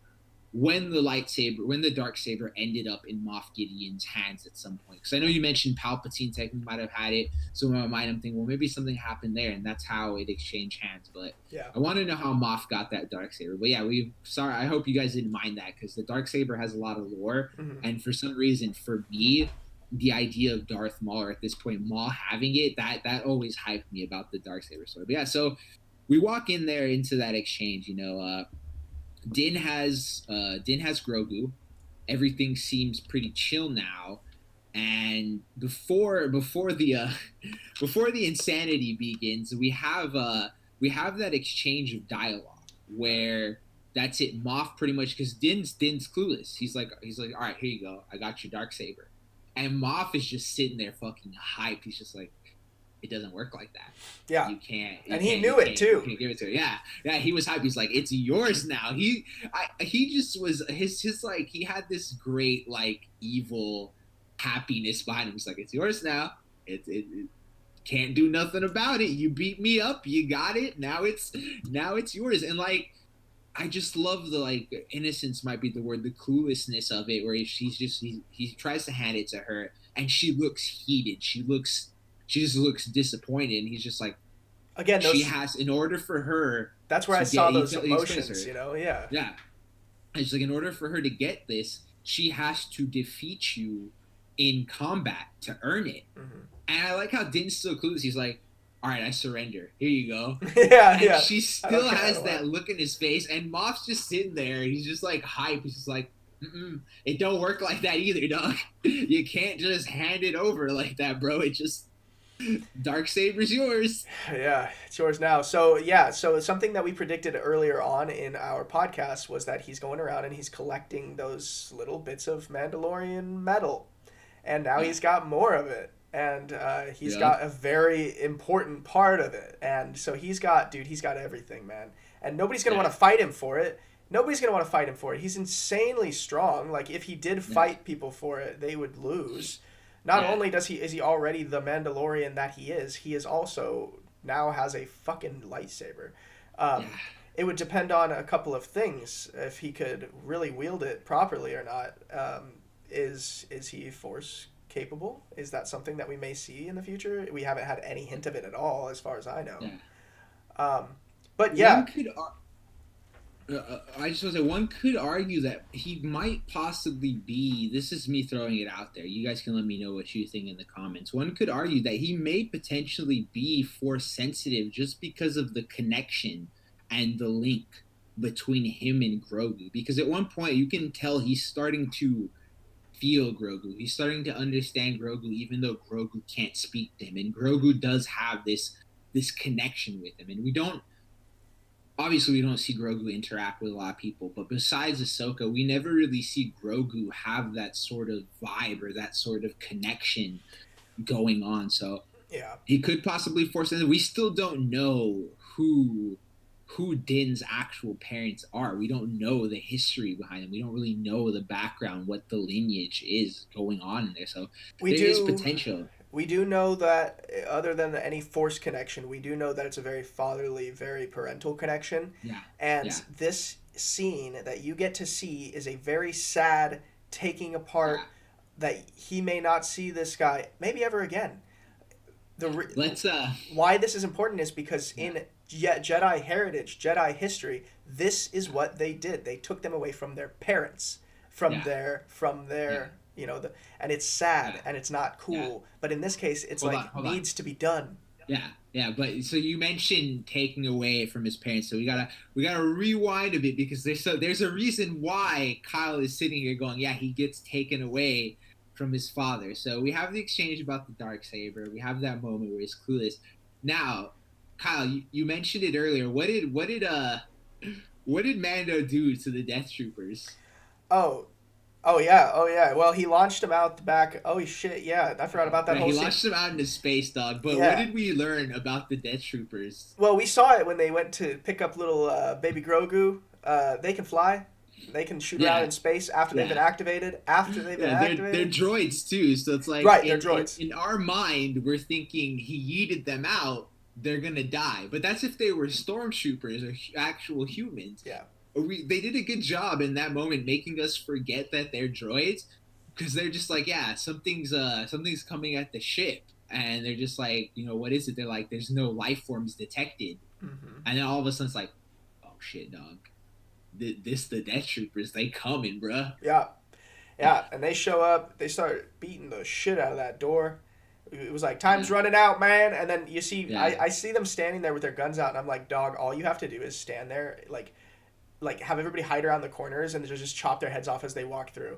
when the Darksaber ended up in Moff Gideon's hands at some point. Because I know you mentioned Palpatine technically might have had it, so in my mind I'm thinking, well, maybe something happened there, and that's how it exchanged hands. But yeah, I want to know how Moff got that Darksaber. But yeah, I hope you guys didn't mind that, because the Darksaber has a lot of lore, and for some reason, for me, the idea of Darth Maul, or at this point Maul having it, that always hyped me about the Darksaber story. But yeah, so we walk in there into that exchange, Din has Grogu. Everything seems pretty chill now, and before the insanity begins, we have that exchange of dialogue where that's it. Moff pretty much, because Din's clueless. He's like, all right, here you go. I got your Darksaber, and Moff is just sitting there fucking hyped. He's just like, it doesn't work like that. Yeah. You can't. And he knew it too. You can't give it to her. Yeah. He was hyped. He's like, it's yours now. He just was his like, he had this great like evil happiness behind him. He's like, it's yours now. It can't do nothing about it. You beat me up. You got it. Now it's yours. And like, I just love the like innocence might be the word, the cluelessness of it, where he tries to hand it to her and she looks heated. She just looks disappointed, and he's just like, again, in order for her. That's where I saw those emotions, yeah. Yeah. It's like, in order for her to get this, she has to defeat you in combat to earn it. Mm-hmm. And I like how Din's still clueless. He's like, all right, I surrender. Here you go. Yeah. She still has that look in his face, and Moff's just sitting there. He's just like hype. He's just like, it don't work like that either, dog. You can't just hand it over like that, bro. It just... Darksaber's yours. Yeah, it's yours now. So something that we predicted earlier on in our podcast was that he's going around and he's collecting those little bits of Mandalorian metal, and now he's got more of it, and he's got a very important part of it, and so he's got everything, man, and nobody's gonna want to fight him for it. He's insanely strong. Like, if he did fight people for it, they would lose. Not only is he already the Mandalorian that he is also now has a fucking lightsaber. It would depend on a couple of things if he could really wield it properly or not. Is he Force capable? Is that something that we may see in the future? We haven't had any hint of it at all, as far as I know. But yeah. I just want to say, one could argue that he might possibly be, this is me throwing it out there, you guys can let me know what you think in the comments, one could argue that he may potentially be Force sensitive just because of the connection and the link between him and Grogu, because at one point you can tell he's starting to feel Grogu, he's starting to understand Grogu even though Grogu can't speak to him, and Grogu does have this connection with him, and we don't obviously we don't see Grogu interact with a lot of people, but besides Ahsoka, we never really see Grogu have that sort of vibe or that sort of connection going on. So Yeah. he could possibly force it. We still don't know who Din's actual parents are. We don't know the history behind them. We don't really know the background, what the lineage is going on in there. So We there is do potential. we do know that other than any force connection, we do know that it's a very fatherly, very parental connection. Yeah, And yeah, this scene that you get to see is a very sad taking yeah. apart that he may not see this guy maybe ever again. Let's Why this is important is because yeah, in Jedi heritage, Jedi history, this is what they did. They took them away from their parents, yeah, from yeah, their and it's sad yeah, and it's not yeah. cool. But in this case, it's Hold on, like hold on. needs to be done. Yeah, yeah, but so you mentioned taking away from his parents, so we gotta rewind a bit because there's a reason why Kyle is sitting here going, yeah, he gets taken away from his father. So we have the exchange about the dark saber. We have that moment where he's clueless. Now, Kyle, you mentioned it earlier. What did Mando do to the Death Troopers? Oh, oh yeah. Well, he launched him out the back. Oh shit, yeah, I forgot about that Yeah, whole he scene. launched them out into space, dog. But what Yeah. did we learn about the Death Troopers? Well, we saw it when they went to pick up little baby Grogu. They can fly. They can shoot around Yeah, in space after they've been yeah. activated. After they've been Yeah, they're activated. droids too. So it's like Right, they're in droids. in our mind, we're thinking he yeeted them out, they're gonna die. But that's if they were stormtroopers or actual humans. Yeah. They did a good job in that moment making us forget that they're droids because they're just like, yeah, something's coming at the ship, and they're just like, what is it? They're like, there's no life forms detected, Hmm. and then all of a sudden it's like, oh shit, dog, this the Death Troopers, they coming, bruh. Yeah. Yeah. And they show up. They start beating the shit out of that door. It was like time's Yeah, running out, man. And then you see, yeah. I see them standing there with their guns out, and I'm like, dog, all you have to do is stand there, like have everybody hide around the corners and just chop their heads off as they walk through.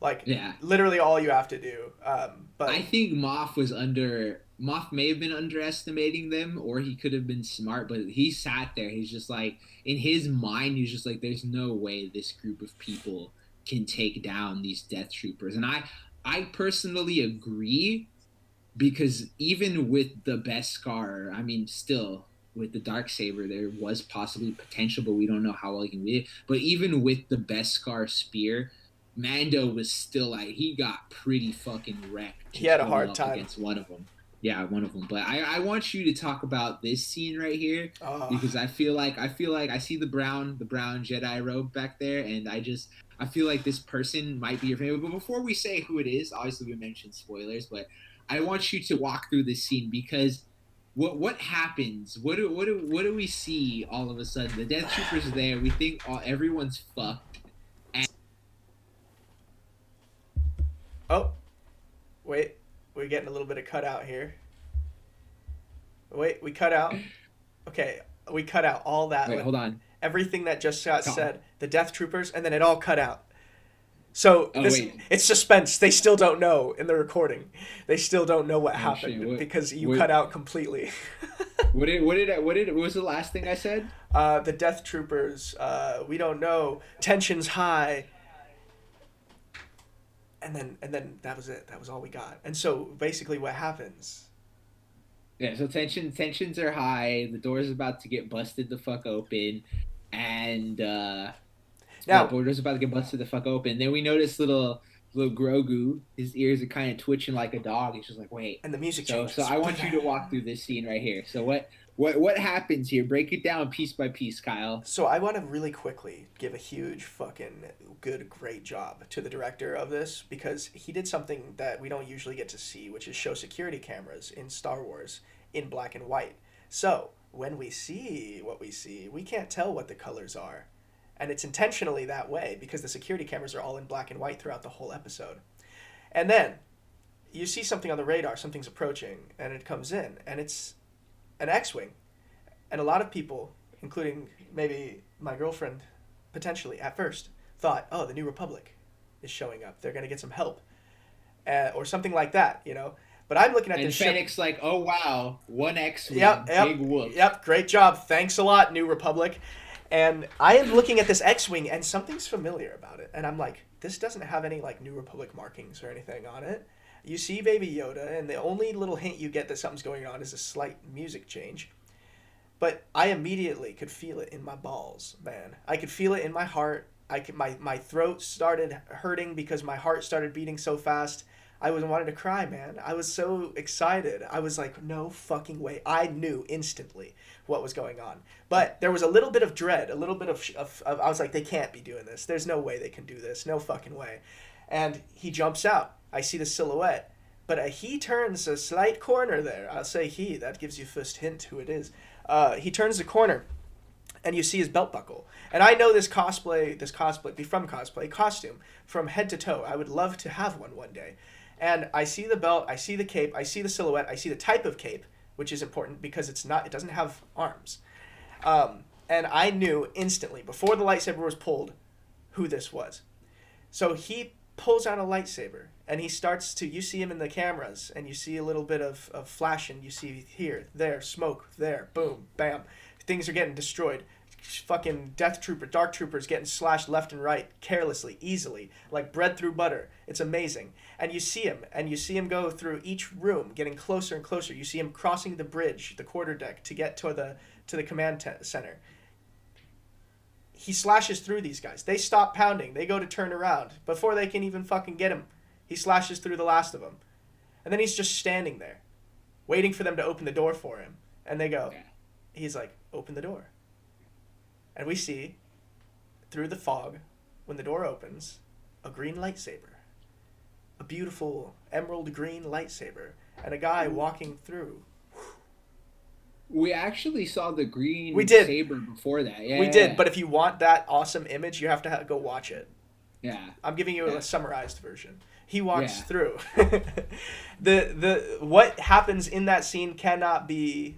Like Yeah, literally all you have to do. I But think Moff may have been underestimating them, or he could have been smart, but he sat there. He's just like, in his mind, he's just like, there's no way this group of people can take down these Death Troopers. And I personally agree because even with the Beskar, I mean, still with the dark saber, there was possibly potential, but we don't know how well he can be. But even with the Beskar spear, Mando was still like he got pretty fucking wrecked he just had a going hard up time. against one of them. Yeah, one of them. But I want you to talk about this scene right here Oh, because I feel like I see the brown Jedi robe back there, and I feel like this person might be your favorite. But before we say who it is, obviously we mentioned spoilers, but I want you to walk through this scene because what happens? What do we see all of a sudden? The Death Troopers are there. We think everyone's fucked. And oh, wait, we're getting a little bit of cutout here. Wait, we cut out. Okay, we cut out all that wait, with hold on. everything that just got Oh, said. The Death Troopers, and then it all cut out. So oh this wait. it's suspense. They still don't know in the recording. They still don't know what Oh shit. happened because you What cut out completely. what was the last thing I said? The Death Troopers. We don't know. Tensions high. And then that was it. That was all we got. And so basically, what happens? Yeah, so tensions are high. The door's about to get busted the fuck open, and yeah, Now, door's about to get busted the fuck open. Then we notice little Grogu. His ears are kind of twitching like a dog. He's just like, wait. and the music So changes. I want you to walk through this scene right here. So what happens here? Break it down piece by piece, Kyle. So I want to really quickly give a huge fucking great job to the director of this because he did something that we don't usually get to see, which is show security cameras in Star Wars in black and white. So when we see what we see, we can't tell what the colors are. And it's intentionally that way because the security cameras are all in black and white throughout the whole episode. And then you see something on the radar, something's approaching, and it comes in, and it's an X-wing. And a lot of people, including maybe my girlfriend, potentially at first, thought, "Oh, the New Republic is showing up. They're gonna get some help," or something like that, you know. But I'm looking at And this ship. Fennec's like, oh wow, 1X-wing, Yep, big whoop. yep, great job. Thanks a lot, New Republic. And I am looking at this X-wing, and something's familiar about it. And I'm like, this doesn't have any like New Republic markings or anything on it. You see Baby Yoda, and the only little hint you get that something's going on is a slight music change. But I immediately could feel it in my balls, man. I could feel it in my heart. My throat started hurting because my heart started beating so fast. I wanted to cry, man. I was so excited. I was like, no fucking way. I knew instantly what was going on. But there was a little bit of dread, a little bit of I was like, they can't be doing this. There's no way they can do this. No fucking way. And he jumps out. I see the silhouette. But he turns a slight corner there. I'll say he. That gives you first hint who it is. He turns the corner, and you see his belt buckle. And I know this cosplay costume from head to toe. I would love to have one day. And I see the belt, I see the cape, I see the silhouette, I see the type of cape, which is important because it doesn't have arms. And I knew instantly, before the lightsaber was pulled, who this was. So he pulls out a lightsaber, and he starts to, you see him in the cameras, and you see a little bit of flashing. You see here, there, smoke, there, boom, bam. Things are getting destroyed. Fucking dark troopers getting slashed left and right, carelessly, easily, like bread through butter. It's amazing. And you see him go through each room, getting closer and closer. You see him crossing the bridge, the quarterdeck, to get to the command center. He slashes through these guys. They stop pounding. They go to turn around. Before they can even fucking get him, he slashes through the last of them. And then he's just standing there, waiting for them to open the door for him. And they go, he's like, open the door. And we see, through the fog, when the door opens, a green lightsaber. A beautiful emerald green lightsaber. And a guy walking through. We actually saw the green saber before that. Yeah, we did, but if you want that awesome image, you have to go watch it. Yeah. I'm giving you a summarized version. He walks through. the what happens in that scene cannot be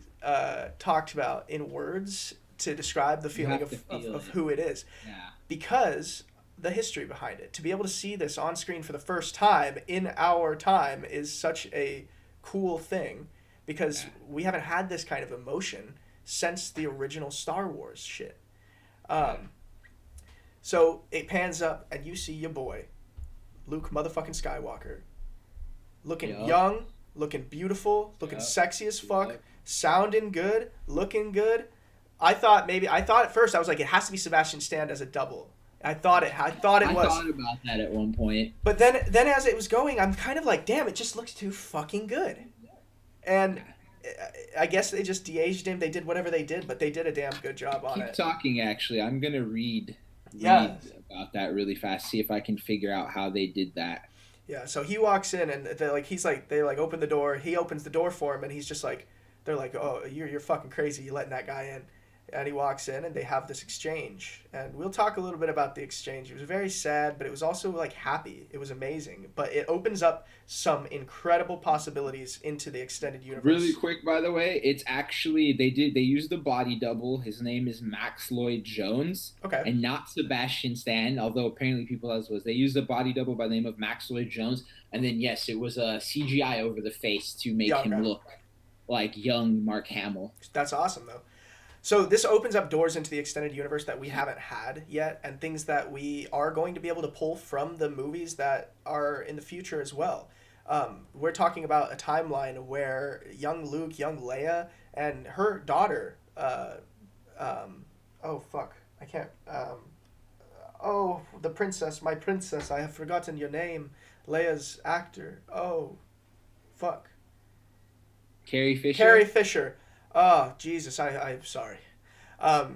talked about in words to describe the feeling of who it is. Yeah. Because the history behind it. To be able to see this on screen for the first time in our time is such a cool thing. Because we haven't had this kind of emotion since the original Star Wars shit. So it pans up, and you see your boy, Luke motherfucking Skywalker, looking young, looking beautiful, looking sexy as fuck, sounding good, looking good. I thought at first, I was like, it has to be Sebastian Stan as a double. I thought it was. I thought about that at one point. But then as it was going, I'm kind of like, damn, it just looks too fucking good. And I guess they just de-aged him. They did whatever they did, but they did a damn good job on it. Keep talking, actually. I'm going to read about that really fast, see if I can figure out how they did that. Yeah, so he walks in, and they open the door. He opens the door for him, and he's just like, they're like, oh, you're fucking crazy. You're letting that guy in. And he walks in, and they have this exchange. And we'll talk a little bit about the exchange. It was very sad, but it was also, like, happy. It was amazing. But it opens up some incredible possibilities into the extended universe. Really quick, by the way, it's actually, they used the body double. His name is Max Lloyd Jones. Okay. And not Sebastian Stan, although apparently people else was. They used the body double by the name of Max Lloyd Jones. And then, yes, it was a CGI over the face to make him look like young Mark Hamill. That's awesome, though. So this opens up doors into the extended universe that we haven't had yet, and things that we are going to be able to pull from the movies that are in the future as well. We're talking about a timeline where young Luke, young Leia, and her daughter, the princess, my princess, I have forgotten your name, Leia's actor. Oh, fuck. Carrie Fisher? Carrie Fisher. Oh, Jesus, I'm sorry.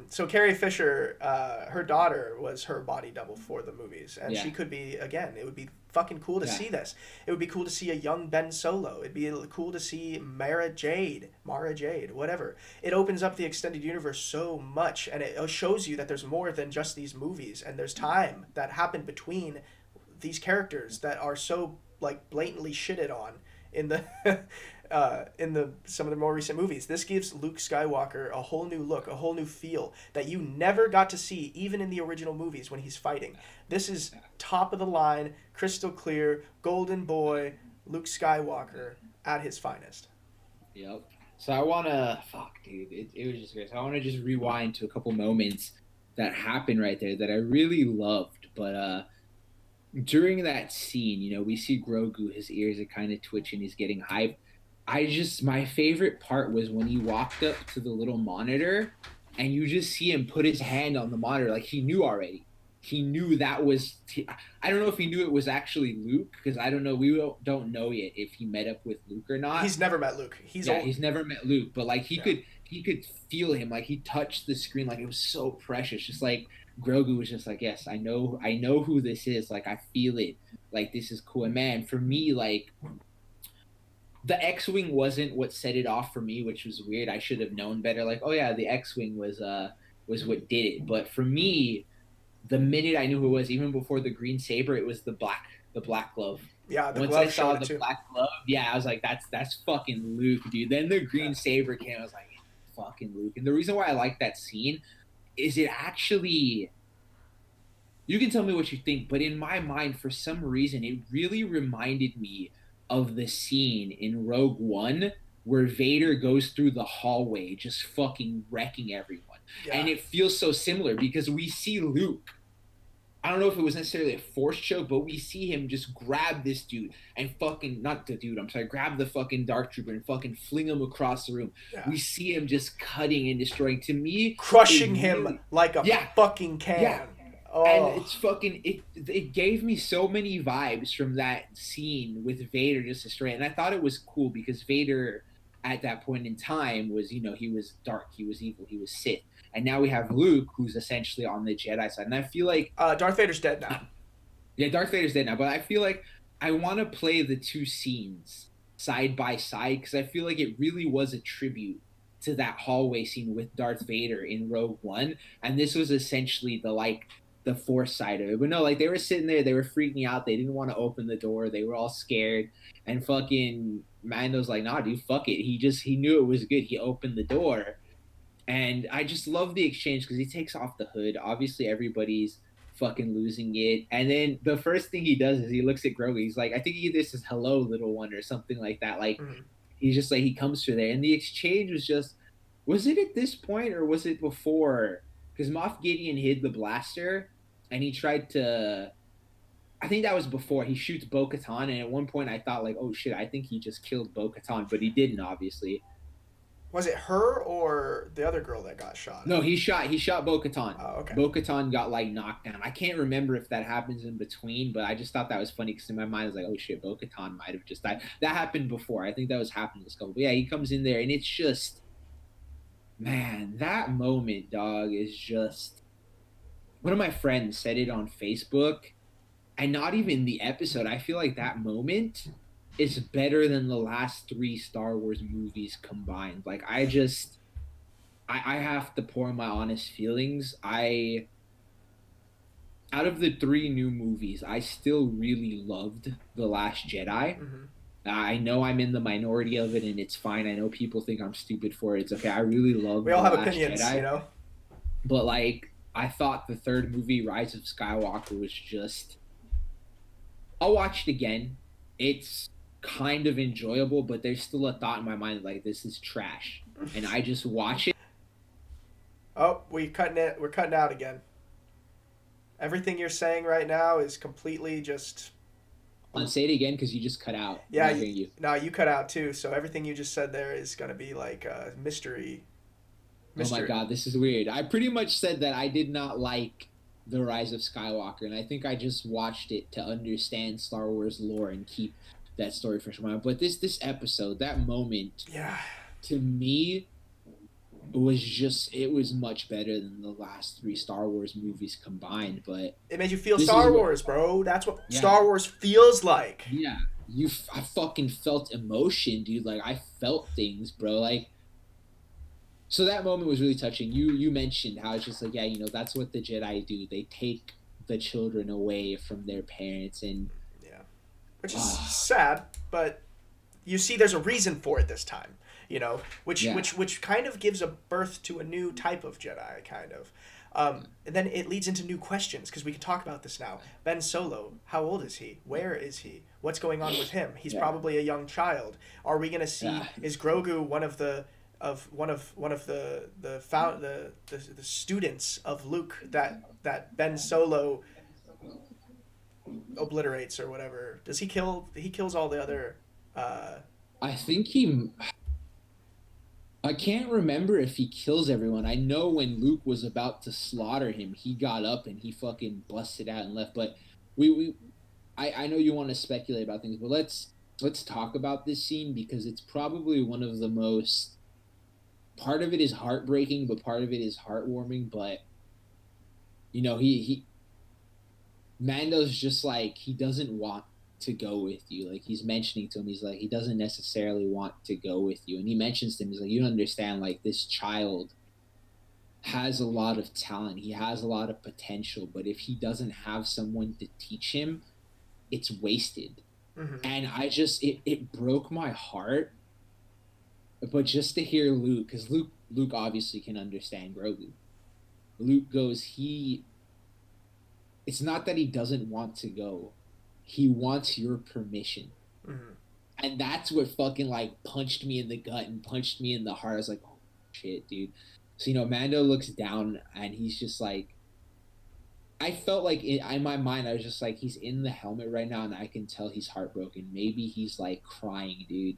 So Carrie Fisher, her daughter was her body double for the movies. And she could be, again, it would be fucking cool to see this. It would be cool to see a young Ben Solo. It'd be cool to see Mara Jade, whatever. It opens up the extended universe so much, and it shows you that there's more than just these movies. And there's time that happened between these characters that are so, like, blatantly shitted on in the... some of the more recent movies. This gives Luke Skywalker a whole new look, a whole new feel that you never got to see even in the original movies when he's fighting. This is top of the line, crystal clear, golden boy, Luke Skywalker at his finest. Yep. So I wanna dude. It was just great. So I wanna just rewind to a couple moments that happened right there that I really loved. But during that scene, we see Grogu, his ears are kind of twitching, he's getting hyped. My favorite part was when he walked up to the little monitor and you just see him put his hand on the monitor like he knew already. He knew that was. I don't know if he knew it was actually Luke, because I don't know. We don't know yet if he met up with Luke or not. He's never met Luke. He's never met Luke, but like he could feel him. Like he touched the screen, like it was so precious. Just like Grogu was just like, yes, I know who this is. Like I feel it. Like this is cool. And man, for me, like the X-wing wasn't what set it off for me, which was weird. I should have known better. Like, oh yeah, the X-wing was what did it. But for me, the minute I knew who it was, even before the green saber, it was the black glove. Yeah, once I saw the black glove, I was like, that's fucking Luke, dude. Then the green saber came, I was like, fucking Luke. And the reason why I like that scene is it actually, you can tell me what you think, but in my mind, for some reason, it really reminded me of the scene in Rogue One where Vader goes through the hallway just fucking wrecking everyone. Yeah. And it feels so similar because we see Luke. I don't know if it was necessarily a force choke, but we see him just grab this dude and grab the fucking Dark Trooper and fucking fling him across the room. Yeah. We see him just cutting and destroying. To me, crushing him like a fucking can. Yeah. Oh. And it's fucking it gave me so many vibes from that scene with Vader just destroying. And I thought it was cool because Vader at that point in time was, he was dark, he was evil, he was Sith. And now we have Luke, who's essentially on the Jedi side. And I feel like Darth Vader's dead now. Yeah, Darth Vader's dead now. But I feel like I want to play the two scenes side by side because I feel like it really was a tribute to that hallway scene with Darth Vader in Rogue One. And this was essentially the Force side of it. But no, like they were sitting there, they were freaking out. They didn't want to open the door. They were all scared. And fucking Mando's like, nah, dude, fuck it. He knew it was good. He opened the door. And I just love the exchange because he takes off the hood. Obviously, everybody's fucking losing it. And then the first thing he does is he looks at Grogu. He's like, I think he either says, hello, little one, or something like that. Like, he's just like, he comes through there. And the exchange was just, was it at this point or was it before? Because Moff Gideon hid the blaster and he tried to, I think that was before. He shoots Bo-Katan. And at one point I thought like, oh shit, I think he just killed Bo-Katan. But he didn't, obviously. Was it her or the other girl that got shot? No, he shot Bo-Katan. Oh, okay. Bo-Katan got like knocked down. I can't remember if that happens in between, but I just thought that was funny because in my mind I was like, oh shit, Bo-Katan might have just died. That happened before. I think that was happening this couple. But yeah, he comes in there and it's just, man, that moment, dog, is just. One of my friends said it on Facebook, and not even the episode. I feel like that moment is better than the last 3 Star Wars movies combined. Like, I have to pour my honest feelings. Out of the 3 new movies, I still really loved The Last Jedi. Mm-hmm. I know I'm in the minority of it, and it's fine. I know people think I'm stupid for it. It's okay. I really love We all have opinions, Jedi. But, like, I thought the 3rd movie, Rise of Skywalker, was just... I'll watch it again. It's kind of enjoyable, but there's still a thought in my mind like, this is trash. And I just watch it. Oh, we're cutting out again. Everything you're saying right now is completely just... Say it again, because you just cut out. Yeah, no, you cut out too, so everything you just said there is going to be like a mystery. Oh my god, this is weird. I pretty much said that I did not like The Rise of Skywalker, and I think I just watched it to understand Star Wars lore and keep that story fresh in my mind. But this episode, that moment, to me, it was much better than the last 3 Star Wars movies combined. But it made you feel Star Wars, bro. That's what Star Wars feels like. Yeah, I fucking felt emotion, dude. Like, I felt things, bro. Like, so that moment was really touching. You mentioned how it's just like, yeah, that's what the Jedi do. They take the children away from their parents, and which is sad, but you see there's a reason for it this time, which kind of gives a birth to a new type of Jedi, kind of. And then it leads into new questions because we can talk about this now. Ben Solo, how old is he? Where is he? What's going on with him? He's probably a young child. Are we gonna see? Is Grogu one of the students of Luke that Ben Solo obliterates or whatever? Does he kill? He kills all the other. I think I can't remember if he kills everyone. I know when Luke was about to slaughter him, he got up and he fucking busted out and left. But I know you want to speculate about things, but let's talk about this scene because it's probably one of the most. Part of it is heartbreaking, but part of it is heartwarming. But he Mando's just like he doesn't want to go with you. Like he's mentioning to him, he's like he doesn't necessarily want to go with you, and he mentions to him, he's like, you don't understand. Like this child has a lot of talent, he has a lot of potential, but if he doesn't have someone to teach him, it's wasted. Mm-hmm. And I just it broke my heart. But just to hear Luke, because Luke obviously can understand Grogu. Luke goes, it's not that he doesn't want to go. He wants your permission. Mm-hmm. And that's what fucking like punched me in the gut and punched me in the heart. I was like, oh shit, dude. So, Mando looks down and he's just like, I felt like in my mind, I was just like, he's in the helmet right now and I can tell he's heartbroken. Maybe he's like crying, dude.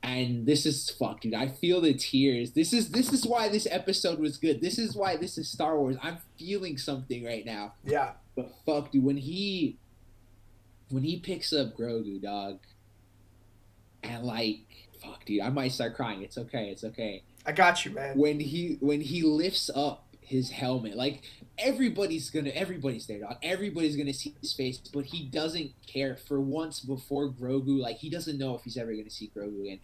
And this is fuck, dude. I feel the tears. This is why this episode was good. This is why this is Star Wars. I'm feeling something right now. Yeah. But fuck, dude, when he picks up Grogu, dog, and like, fuck, dude, I might start crying. It's okay. It's okay. I got you, man. When he lifts up his helmet, like everybody's there, dog. Everybody's gonna see his face, but he doesn't care. For once before Grogu, like he doesn't know if he's ever gonna see Grogu again.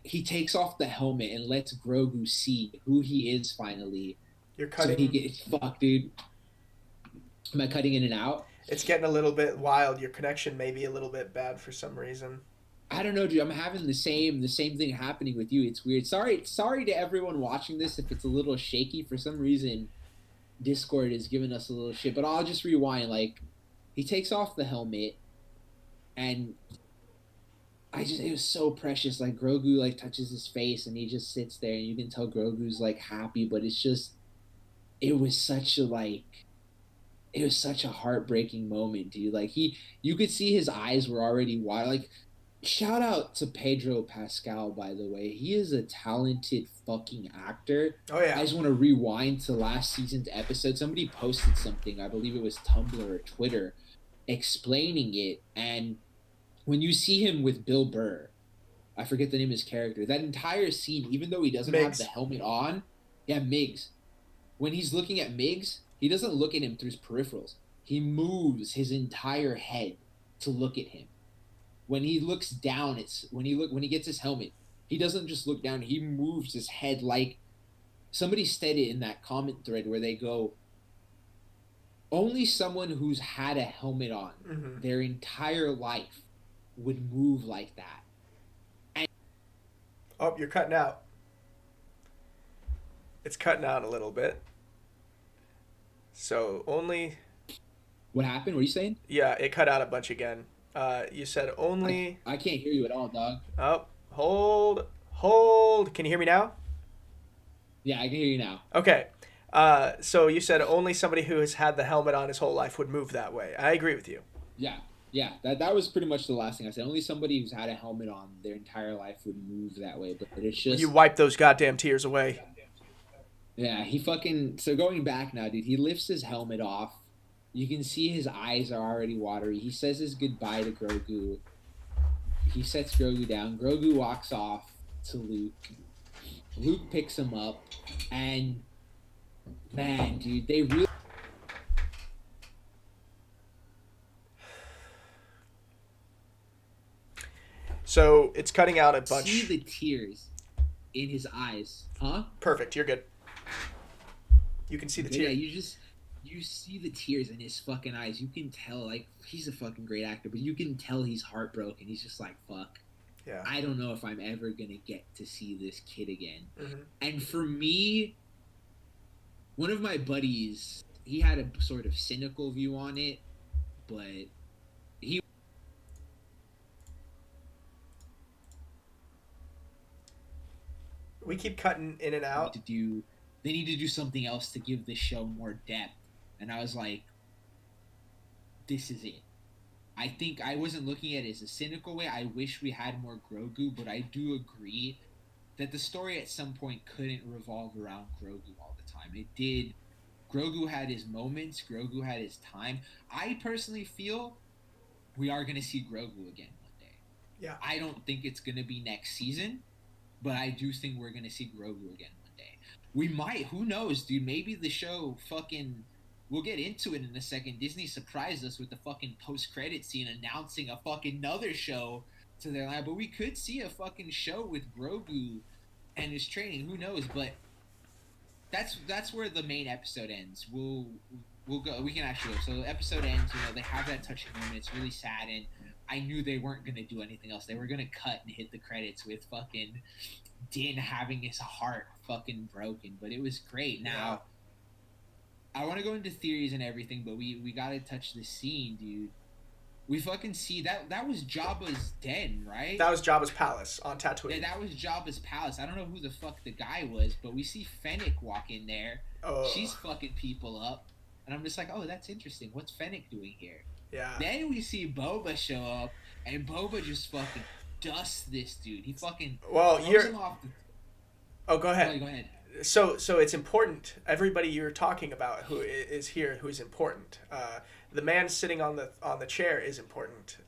He takes off the helmet and lets Grogu see who he is finally. You're cutting. So he gets fuck, dude. Am I cutting in and out? It's getting a little bit wild. Your connection may be a little bit bad for some reason. I don't know, dude. I'm having the same thing happening with you. It's weird. Sorry to everyone watching this if it's a little shaky. For some reason, Discord is giving us a little shit. But I'll just rewind. Like, he takes off the helmet, and it was so precious. Like Grogu like touches his face, and he just sits there, and you can tell Grogu's like happy. But it's just, it was such a heartbreaking moment, dude. Like you could see his eyes were already wide. Like. Shout out to Pedro Pascal, by the way. He is a talented fucking actor. Oh, yeah. I just want to rewind to last season's episode. Somebody posted something, I believe it was Tumblr or Twitter, explaining it. And when you see him with Bill Burr, I forget the name of his character, that entire scene, even though he doesn't have the helmet on, Miggs. When he's looking at Miggs, he doesn't look at him through his peripherals. He moves his entire head to look at him. When he looks down, when he gets his helmet, he doesn't just look down. He moves his head like somebody said it in that comment thread where they go, only someone who's had a helmet on their entire life would move like that. And oh, you're cutting out. It's cutting out a little bit. So only. What happened? What are you saying? Yeah, it cut out a bunch again. You said only. I can't hear you at all, dog. Oh, hold. Can you hear me now? Yeah, I can hear you now. Okay. So you said only somebody who has had the helmet on his whole life would move that way. I agree with you. Yeah. That was pretty much the last thing I said. Only somebody who's had a helmet on their entire life would move that way. But it's just you wipe those goddamn tears away. Yeah, so going back now, dude, he lifts his helmet off. You can see his eyes are already watery. He says his goodbye to Grogu. He sets Grogu down. Grogu walks off to Luke. Luke picks him up. And, man, dude, they really... So, it's cutting out a bunch. See the tears in his eyes. Huh? Perfect, you're good. You can see the tears. Yeah, you see the tears in his fucking eyes. You can tell, like, he's a fucking great actor, but you can tell he's heartbroken. He's just like, fuck. Yeah. I don't know if I'm ever going to get to see this kid again. Mm-hmm. And for me, one of my buddies, he had a sort of cynical view on it, but he We keep cutting in and out. they need to do something else to give the show more depth. And I was like, this is it. I think I wasn't looking at it as a cynical way. I wish we had more Grogu, but I do agree that the story at some point couldn't revolve around Grogu all the time. It did. Grogu had his moments. Grogu had his time. I personally feel we are going to see Grogu again one day. Yeah. I don't think it's going to be next season, but I do think we're going to see Grogu again one day. We might. Who knows, dude? Maybe the show fucking... We'll get into it in a second. Disney surprised us with the fucking post-credit scene announcing a fucking another show to their line. But we could see a fucking show with Grogu and his training. Who knows? But that's where the main episode ends. We'll go. We can actually go. So the episode ends. You know, they have that touching moment. It's really sad, and I knew they weren't gonna do anything else. They were gonna cut and hit the credits with fucking Din having his heart fucking broken. But it was great. Now, I want to go into theories and everything, but we gotta touch the scene, dude. We fucking see that was Jabba's den, right? That was Jabba's palace on Tatooine. Yeah, that was Jabba's palace. I don't know who the fuck the guy was, but we see Fennec walk in there. Oh. She's fucking people up. And I'm just like, oh, that's interesting. What's Fennec doing here? Yeah. Then we see Boba show up, and Boba just fucking dusts this dude. He fucking throws him off the... Oh, go ahead. Oh, go ahead. So it's important. Everybody you're talking about who is here, who's important. The man sitting on the chair is important.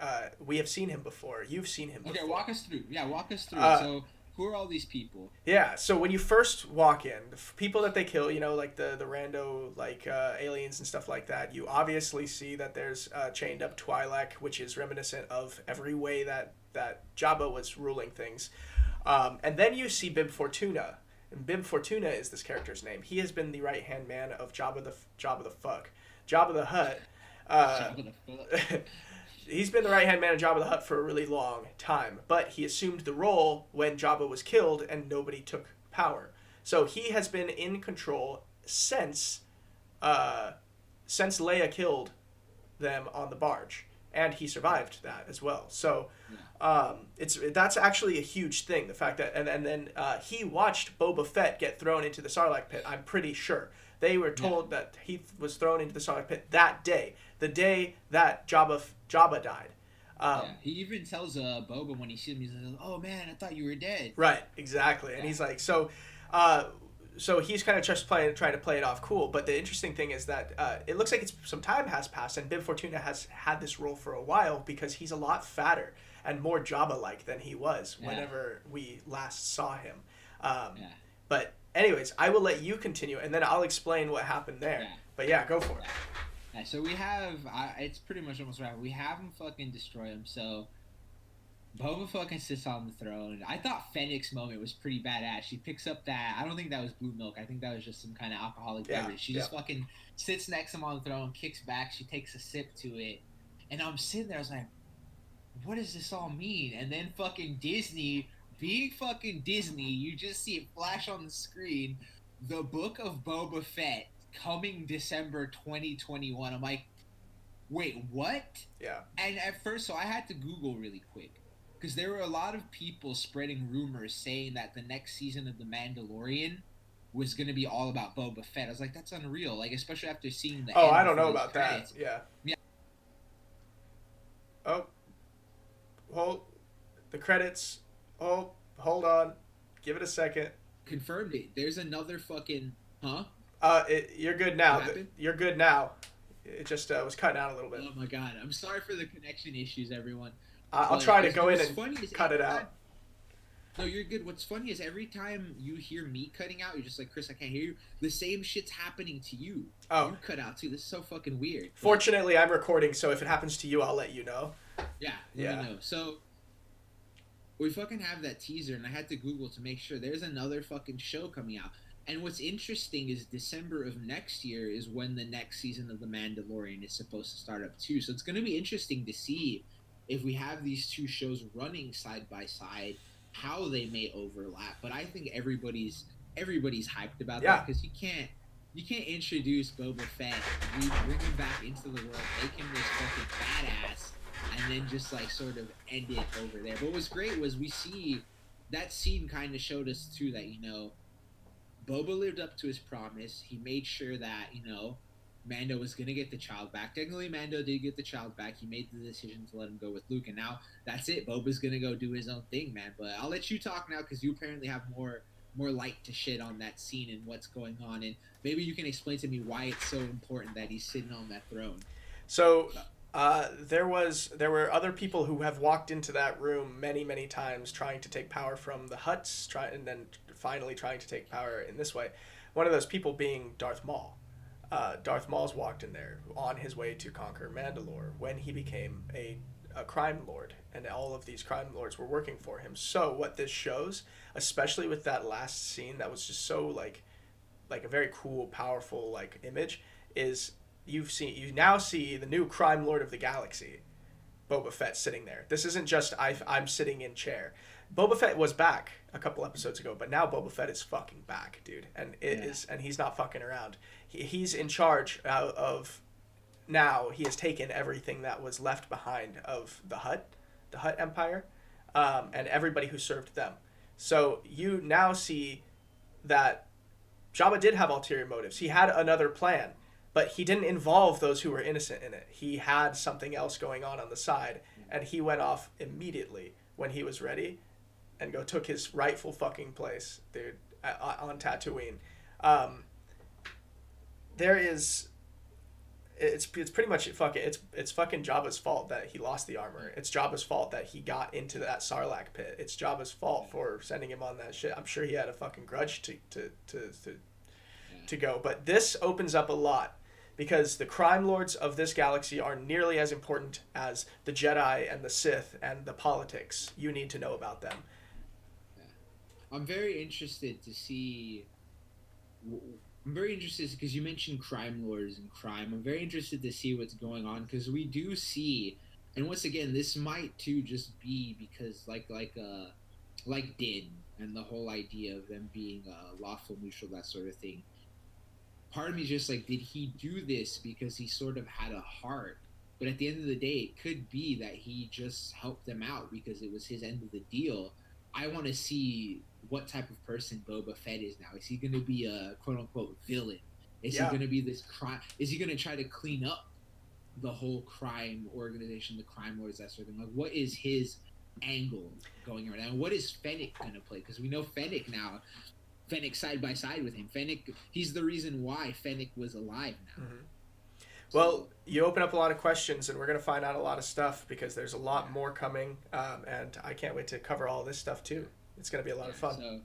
We have seen him before. You've seen him before. Okay, walk us through. Yeah, walk us through. So who are all these people? Yeah, so when you first walk in, the people that they kill, you know, like the rando, like aliens and stuff like that, you obviously see that there's chained up Twi'lek, which is reminiscent of every way that Jabba was ruling things. And then you see Bib Fortuna. And Bib Fortuna is this character's name. He has been the right-hand man of Jabba the Hutt. He's been the right-hand man of Jabba the Hutt for a really long time, but he assumed the role when Jabba was killed and nobody took power. So he has been in control since Leia killed them on the barge, and he survived that as well. So that's actually a huge thing. The fact that and then he watched Boba Fett get thrown into the Sarlacc pit. I'm pretty sure they were told that he was thrown into the Sarlacc pit that day, the day that Jabba died. He even tells Boba when he sees him, he's like, "Oh man, I thought you were dead." Right, exactly, and he's like, so he's kind of just trying to play it off cool. But the interesting thing is that it looks like some time has passed, and Bib Fortuna has had this role for a while because he's a lot fatter and more Jabba-like than he was whenever we last saw him. But anyways, I will let you continue, and then I'll explain what happened there. Yeah. But yeah, go for it. Yeah, so we have, it's pretty much almost right. We have him fucking destroy him, so Boba fucking sits on the throne. I thought Fennec's moment was pretty badass. She picks up that, I don't think that was blue milk. I think that was just some kind of alcoholic beverage. She just fucking sits next to him on the throne, kicks back, she takes a sip to it. And I'm sitting there, I was like, what does this all mean? And then fucking Disney, being fucking Disney, you just see it flash on the screen, the Book of Boba Fett, coming December 2021. I'm like, wait, what? Yeah. And at first, so I had to Google really quick, because there were a lot of people spreading rumors saying that the next season of The Mandalorian was going to be all about Boba Fett. I was like, that's unreal. Like, especially after seeing the end I don't know about credits. That. Yeah. Oh. Hold. The credits. Oh, hold on. Give it a second. Confirmed it. There's another fucking... Huh? You're good now. You're good now. It just was cutting out a little bit. Oh my god. I'm sorry for the connection issues, everyone. I'll try to go in and cut it out. No, you're good. What's funny is every time you hear me cutting out, you're just like, Chris, I can't hear you. The same shit's happening to you. Oh. You cut out too. This is so fucking weird. Fortunately, I'm recording, so if it happens to you, I'll let you know. Yeah, let me know. So, we fucking have that teaser, and I had to Google to make sure there's another fucking show coming out. And what's interesting is December of next year is when the next season of The Mandalorian is supposed to start up too. So it's going to be interesting to see if we have these two shows running side by side, how they may overlap. But I think everybody's hyped about that, because you can't you can't introduce Boba Fett, bring him back into the world, make him this fucking badass, and then just like sort of end it over there. But what's great was we see that scene kind of showed us too that Boba lived up to his promise. He made sure that Mando was gonna get the child back. Technically, Mando did get the child back. He made the decision to let him go with Luke, and now that's it. Boba's gonna go do his own thing, man. But I'll let you talk now because you apparently have more light to shed on that scene and what's going on, and maybe you can explain to me why it's so important that he's sitting on that throne. So there were other people who have walked into that room many times trying to take power from the Hutts, and then finally trying to take power in this way. One of those people being Darth Maul. Darth Maul's walked in there on his way to conquer Mandalore when he became a crime lord, and all of these crime lords were working for him. So what this shows, especially with that last scene that was just so like a very cool, powerful like image, is you now see the new crime lord of the galaxy, Boba Fett, sitting there. This isn't just I'm sitting in chair. Boba Fett was back a couple episodes ago, but now Boba Fett is fucking back, dude, and and he's not fucking around. He's in charge of. Now he has taken everything that was left behind of the Hutt Empire, and everybody who served them. So you now see that Jabba did have ulterior motives. He had another plan, but he didn't involve those who were innocent in it. He had something else going on the side, and he went off immediately when he was ready, and took his rightful fucking place, dude, on Tatooine. There is. It's pretty much it's fucking Jabba's fault that he lost the armor. It's Jabba's fault that he got into that Sarlacc pit. It's Jabba's fault for sending him on that shit. I'm sure he had a fucking grudge to go. But this opens up a lot because the crime lords of this galaxy are nearly as important as the Jedi and the Sith and the politics. You need to know about them. I'm very interested to see. I'm very interested because you mentioned crime lords and crime. I'm very interested to see what's going on because we do see, and once again, this might too just be because like Din and the whole idea of them being lawful neutral, that sort of thing. Part of me is just like, did he do this because he sort of had a heart? But at the end of the day, it could be that he just helped them out because it was his end of the deal. I want to see what type of person Boba Fett is now. Is he going to be a quote-unquote villain? Is he going to be this crime? Is he going to try to clean up the whole crime organization, the crime lords, that sort of thing? Like, what is his angle going around? And what is Fennec going to play? Because we know Fennec now. Fennec side by side with him. Fennec, he's the reason why Fennec was alive now. Mm-hmm. Well, you open up a lot of questions, and we're going to find out a lot of stuff because there's a lot more coming, and I can't wait to cover all this stuff too. It's going to be a lot of fun. So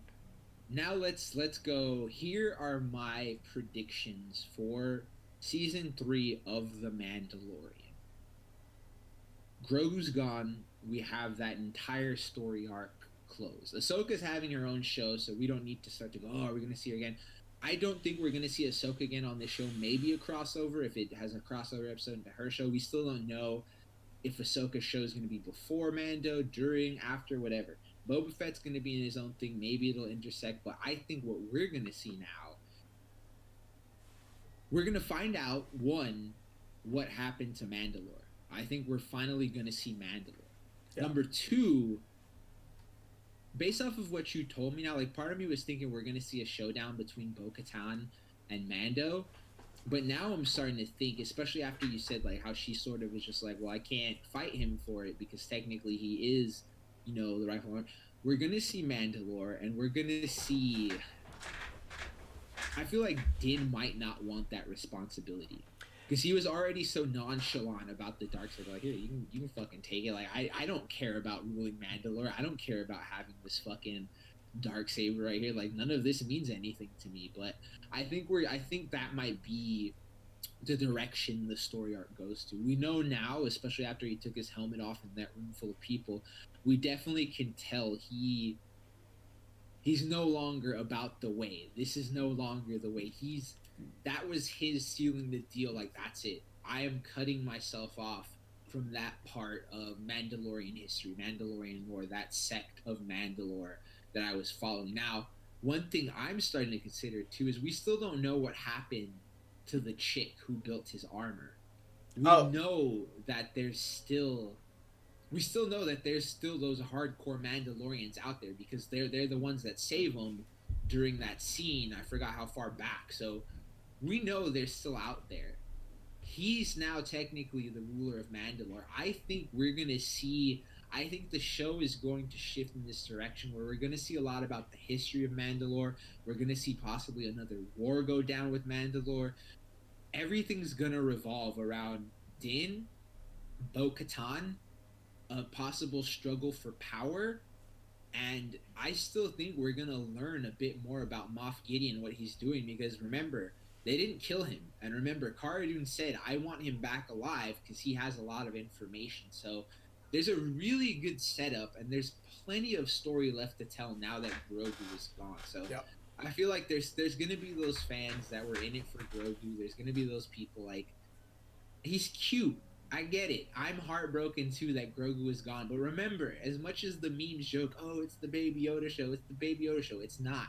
now let's go. Here are my predictions for season 3 of The Mandalorian. Grogu's gone. We have that entire story arc closed. Ahsoka's having her own show, so we don't need to start to go, oh, are we going to see her again? I don't think we're going to see Ahsoka again on this show. Maybe a crossover, if it has a crossover episode into her show. We still don't know if Ahsoka's show is going to be before Mando, during, after, whatever. Boba Fett's going to be in his own thing. Maybe it'll intersect. But I think what we're going to see now, we're going to find out, one, what happened to Mandalore. I think we're finally going to see Mandalore. Yep. Number 2, based off of what you told me now, like, part of me was thinking we're going to see a showdown between Bo-Katan and Mando. But now I'm starting to think, especially after you said, like, how she sort of was just like, well, I can't fight him for it because technically he is, the rightful one. We're going to see Mandalore, and we're going to see... I feel like Din might not want that responsibility. Because he was already so nonchalant about the dark side. Like, here, you can fucking take it. Like, I don't care about ruling Mandalore. I don't care about having this fucking dark saber right here. Like, none of this means anything to me. But I think that might be the direction the story arc goes to. We know now, especially after he took his helmet off in that room full of people, we definitely can tell he's no longer about the way. This is no longer the way. That was his sealing the deal. Like, that's it. I am cutting myself off from that part of Mandalorian history, Mandalorian lore, that sect of Mandalore that I was following. Now, one thing I'm starting to consider too is we still don't know what happened to the chick who built his armor. We Oh, know that we still know that there's still those hardcore Mandalorians out there because they're the ones that save him during that scene. I forgot how far back. So we know they're still out there. He's now technically the ruler of Mandalore. I think we're going to see. I think the show is going to shift in this direction where we're going to see a lot about the history of Mandalore. We're going to see possibly another war go down with Mandalore. Everything's going to revolve around Din, Bo-Katan, a possible struggle for power, and I still think we're going to learn a bit more about Moff Gideon, what he's doing, because remember, they didn't kill him. And remember, Cara Dune said, I want him back alive because he has a lot of information. So there's a really good setup, and there's plenty of story left to tell now that Grogu is gone. So yep. I feel like there's going to be those fans that were in it for Grogu. There's going to be those people like, he's cute. I get it. I'm heartbroken too that Grogu is gone. But remember, as much as the memes joke, oh, it's the Baby Yoda show, it's the Baby Yoda show, it's not.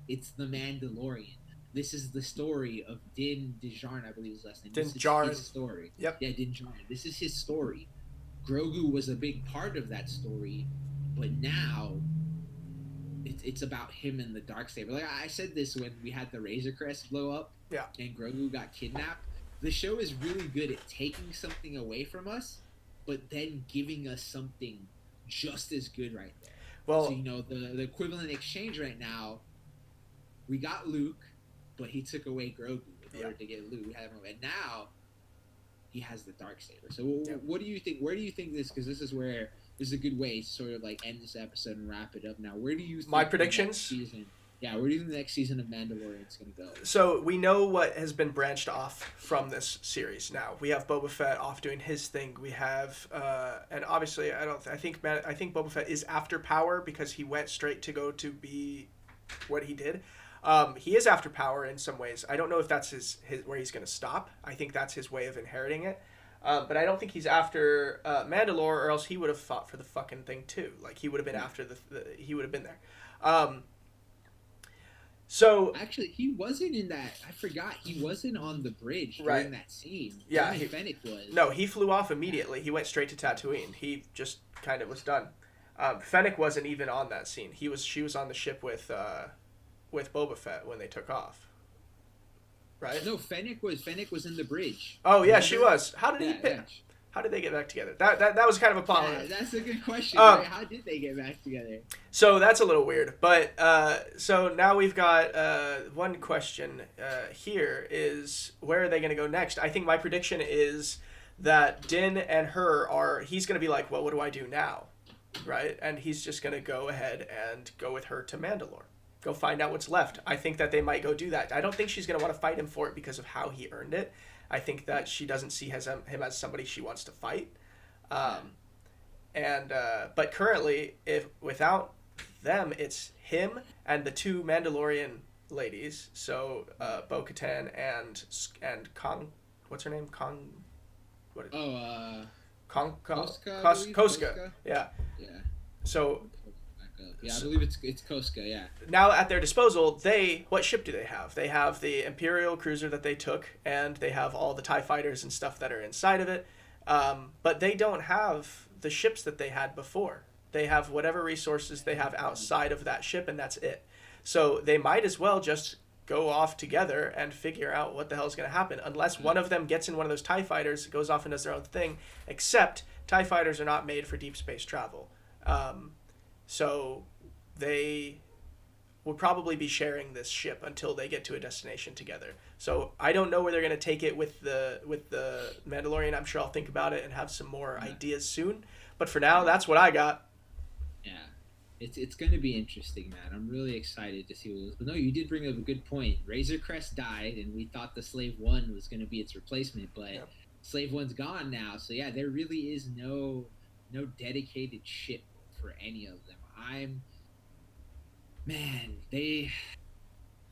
It's the Mandalorian. This is the story of Din Djarin, I believe his last name. This Djarin. is his story. Yep. Yeah, Din Djarin. This is his story. Grogu was a big part of that story, but now it's about him and the Darksaber. Like I said this when we had the Razor Crest blow up, yeah, and Grogu got kidnapped. The show is really good at taking something away from us, but then giving us something just as good right there. Well, so, the equivalent exchange right now, we got Luke, but he took away Grogu in order to get Luke. We had him, and now he has the Darksaber. So what do you think? Where do you think this? Because this is a good way to sort of like end this episode and wrap it up. Now, where do you think my predictions? Season? Yeah, where do you think the next season of Mandalorian is going to go? So we know what has been branched off from this series. Now we have Boba Fett off doing his thing. We have, and obviously I think Boba Fett is after power because he went straight to go to be what he did. He is after power in some ways. I don't know if that's his where he's going to stop. I think that's his way of inheriting it. But I don't think he's after Mandalore, or else he would have fought for the fucking thing too. Like he would have been after he would have been there. So actually, he wasn't in that. I forgot he wasn't on the bridge during that scene. Yeah, Fennec was. No, he flew off immediately. He went straight to Tatooine. He just kind of was done. Fennec wasn't even on that scene. She was on the ship with Boba Fett when they took off. Right? No, Fennec was in the bridge. Oh yeah, she was. How did How did they get back together? That was kind of a plot line. That's a good question. Right? How did they get back together? So that's a little weird. But so now we've got one question here is where are they going to go next? I think my prediction is that Din and he's going to be like, well, what do I do now? Right? And he's just going to go ahead and go with her to Mandalore. Go find out what's left. I think that they might go do that. I don't think she's going to want to fight him for it because of how he earned it. I think that she doesn't see him as somebody she wants to fight. But currently, if without them, it's him and the two Mandalorian ladies. So Bo-Katan and Kong. What's her name? Kong. What? Koska. Yeah. Yeah. So. Yeah, I believe it's Koska, yeah. Now at their disposal, what ship do they have? They have the Imperial cruiser that they took, and they have all the TIE fighters and stuff that are inside of it. But they don't have the ships that they had before. They have whatever resources they have outside of that ship, and that's it. So they might as well just go off together and figure out what the hell is going to happen, unless one of them gets in one of those TIE fighters, goes off and does their own thing, except TIE fighters are not made for deep space travel. So they will probably be sharing this ship until they get to a destination together. So I don't know where they're going to take it with the Mandalorian. I'm sure I'll think about it and have some more ideas soon. But for now, that's what I got. Yeah, it's going to be interesting, man. I'm really excited to see what it is. But no, you did bring up a good point. Razor Crest died, and we thought the Slave One was going to be its replacement, but Slave One's gone now. So yeah, there really is no dedicated ship for any of them. They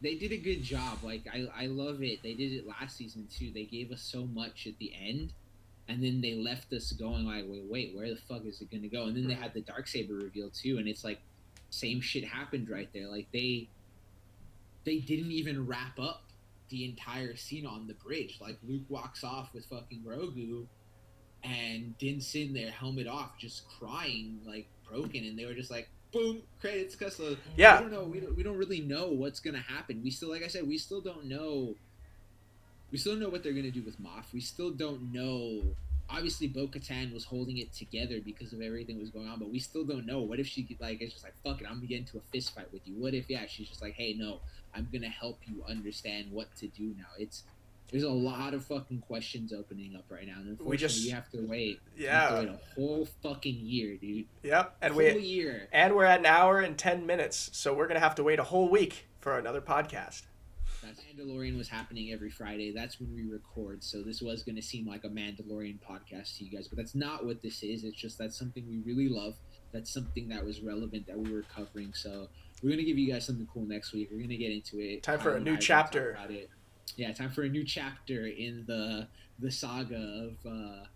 did a good job. Like I love it. They did it last season too. They gave us so much at the end, and then they left us going like, wait, where the fuck is it gonna go? And then they had the Darksaber reveal too, and it's like same shit happened right there. Like they they didn't even wrap up the entire scene on the bridge. Like, Luke walks off with fucking Grogu, and Din's sitting there, helmet off, just crying, like, broken, and they were just like, boom, credits, because Yeah. we don't know, we don't really know what's gonna happen. We still, like I said, we still don't know what they're gonna do with Moff. We still don't know. Obviously, Bo-Katan was holding it together because of everything that was going on, but we still don't know. What if she, like, it's just like, fuck it, I'm gonna get into a fist fight with you? What if, yeah, she's just like, hey, no, I'm gonna help you understand what to do now? There's a lot of fucking questions opening up right now, and unfortunately, we have to wait. Yeah. We have to wait a whole fucking year, dude. Yep, and year. And we're at an hour and 10 minutes, so we're gonna have to wait a whole week for another podcast. That Mandalorian was happening every Friday. That's when we record. So this was going to seem like a Mandalorian podcast to you guys, but that's not what this is. It's just that's something we really love. That's something that was relevant that we were covering. So we're going to give you guys something cool next week. We're going to get into it. Time for a new chapter. Yeah, time for a new chapter in the saga of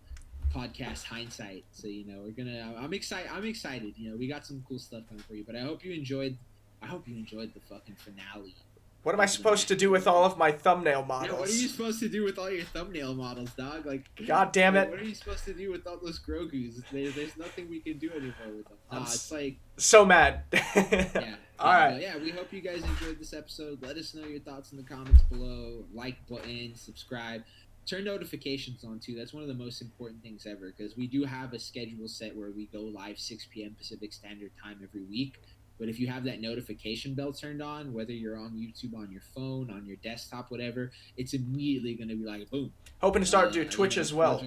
podcast Hindsight. So, you know, I'm excited. You know, we got some cool stuff coming for you, but I hope you enjoyed the fucking finale. What am I supposed to do with all of my thumbnail models? Yeah, what are you supposed to do with all your thumbnail models, dog? Like, God damn it! What are you supposed to do with all those Grogus? There's nothing we can do anymore with them. It's like so mad. Yeah. All right. Yeah, we hope you guys enjoyed this episode. Let us know your thoughts in the comments below. Like button, subscribe, turn notifications on too. That's one of the most important things ever, because we do have a schedule set where we go live 6 p.m. Pacific Standard Time every week. But if you have that notification bell turned on, whether you're on YouTube, on your phone, on your desktop, whatever, it's immediately going to be like, boom. Hoping to start do Twitch as well.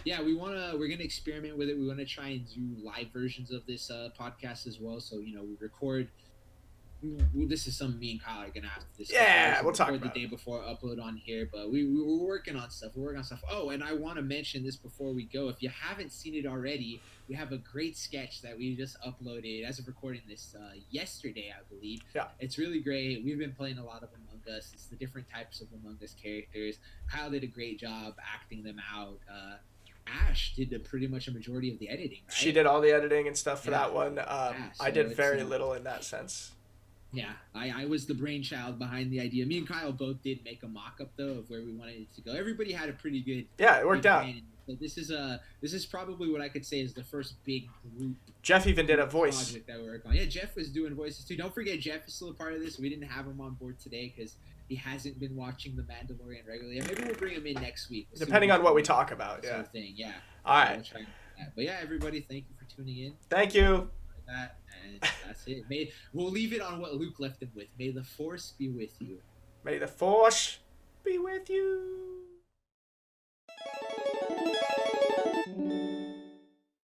Yeah, we're going to experiment with it. We want to try and do live versions of this podcast as well. So, you know, we record. This is something me and Kyle are going to have to discuss. Yeah, we'll talk about the day before upload on here, but we're working on stuff. Oh, and I want to mention this before we go. If you haven't seen it already, we have a great sketch that we just uploaded as of recording this yesterday, I believe. Yeah. It's really great. We've been playing a lot of Among Us. It's the different types of Among Us characters. Kyle did a great job acting them out. Ash did pretty much a majority of the editing, right? She did all the editing and stuff for that one. I did very little in that sense. Yeah, I was the brainchild behind the idea. Me and Kyle both did make a mock-up, though, of where we wanted it to go. Everybody had a pretty good... Yeah, it worked out. So this is probably what I could say is the first big group. Jeff even did a voice project that we worked on. Yeah, Jeff was doing voices too. Don't forget, Jeff is still a part of this. We didn't have him on board today because he hasn't been watching The Mandalorian regularly. Maybe we'll bring him in next week. Depending on what we talk about, yeah. Yeah. All right. We'll try but yeah, everybody, thank you for tuning in. Thank you. That, and that's it. We'll leave it on what Luke left him with. May the Force be with you. May the Force be with you.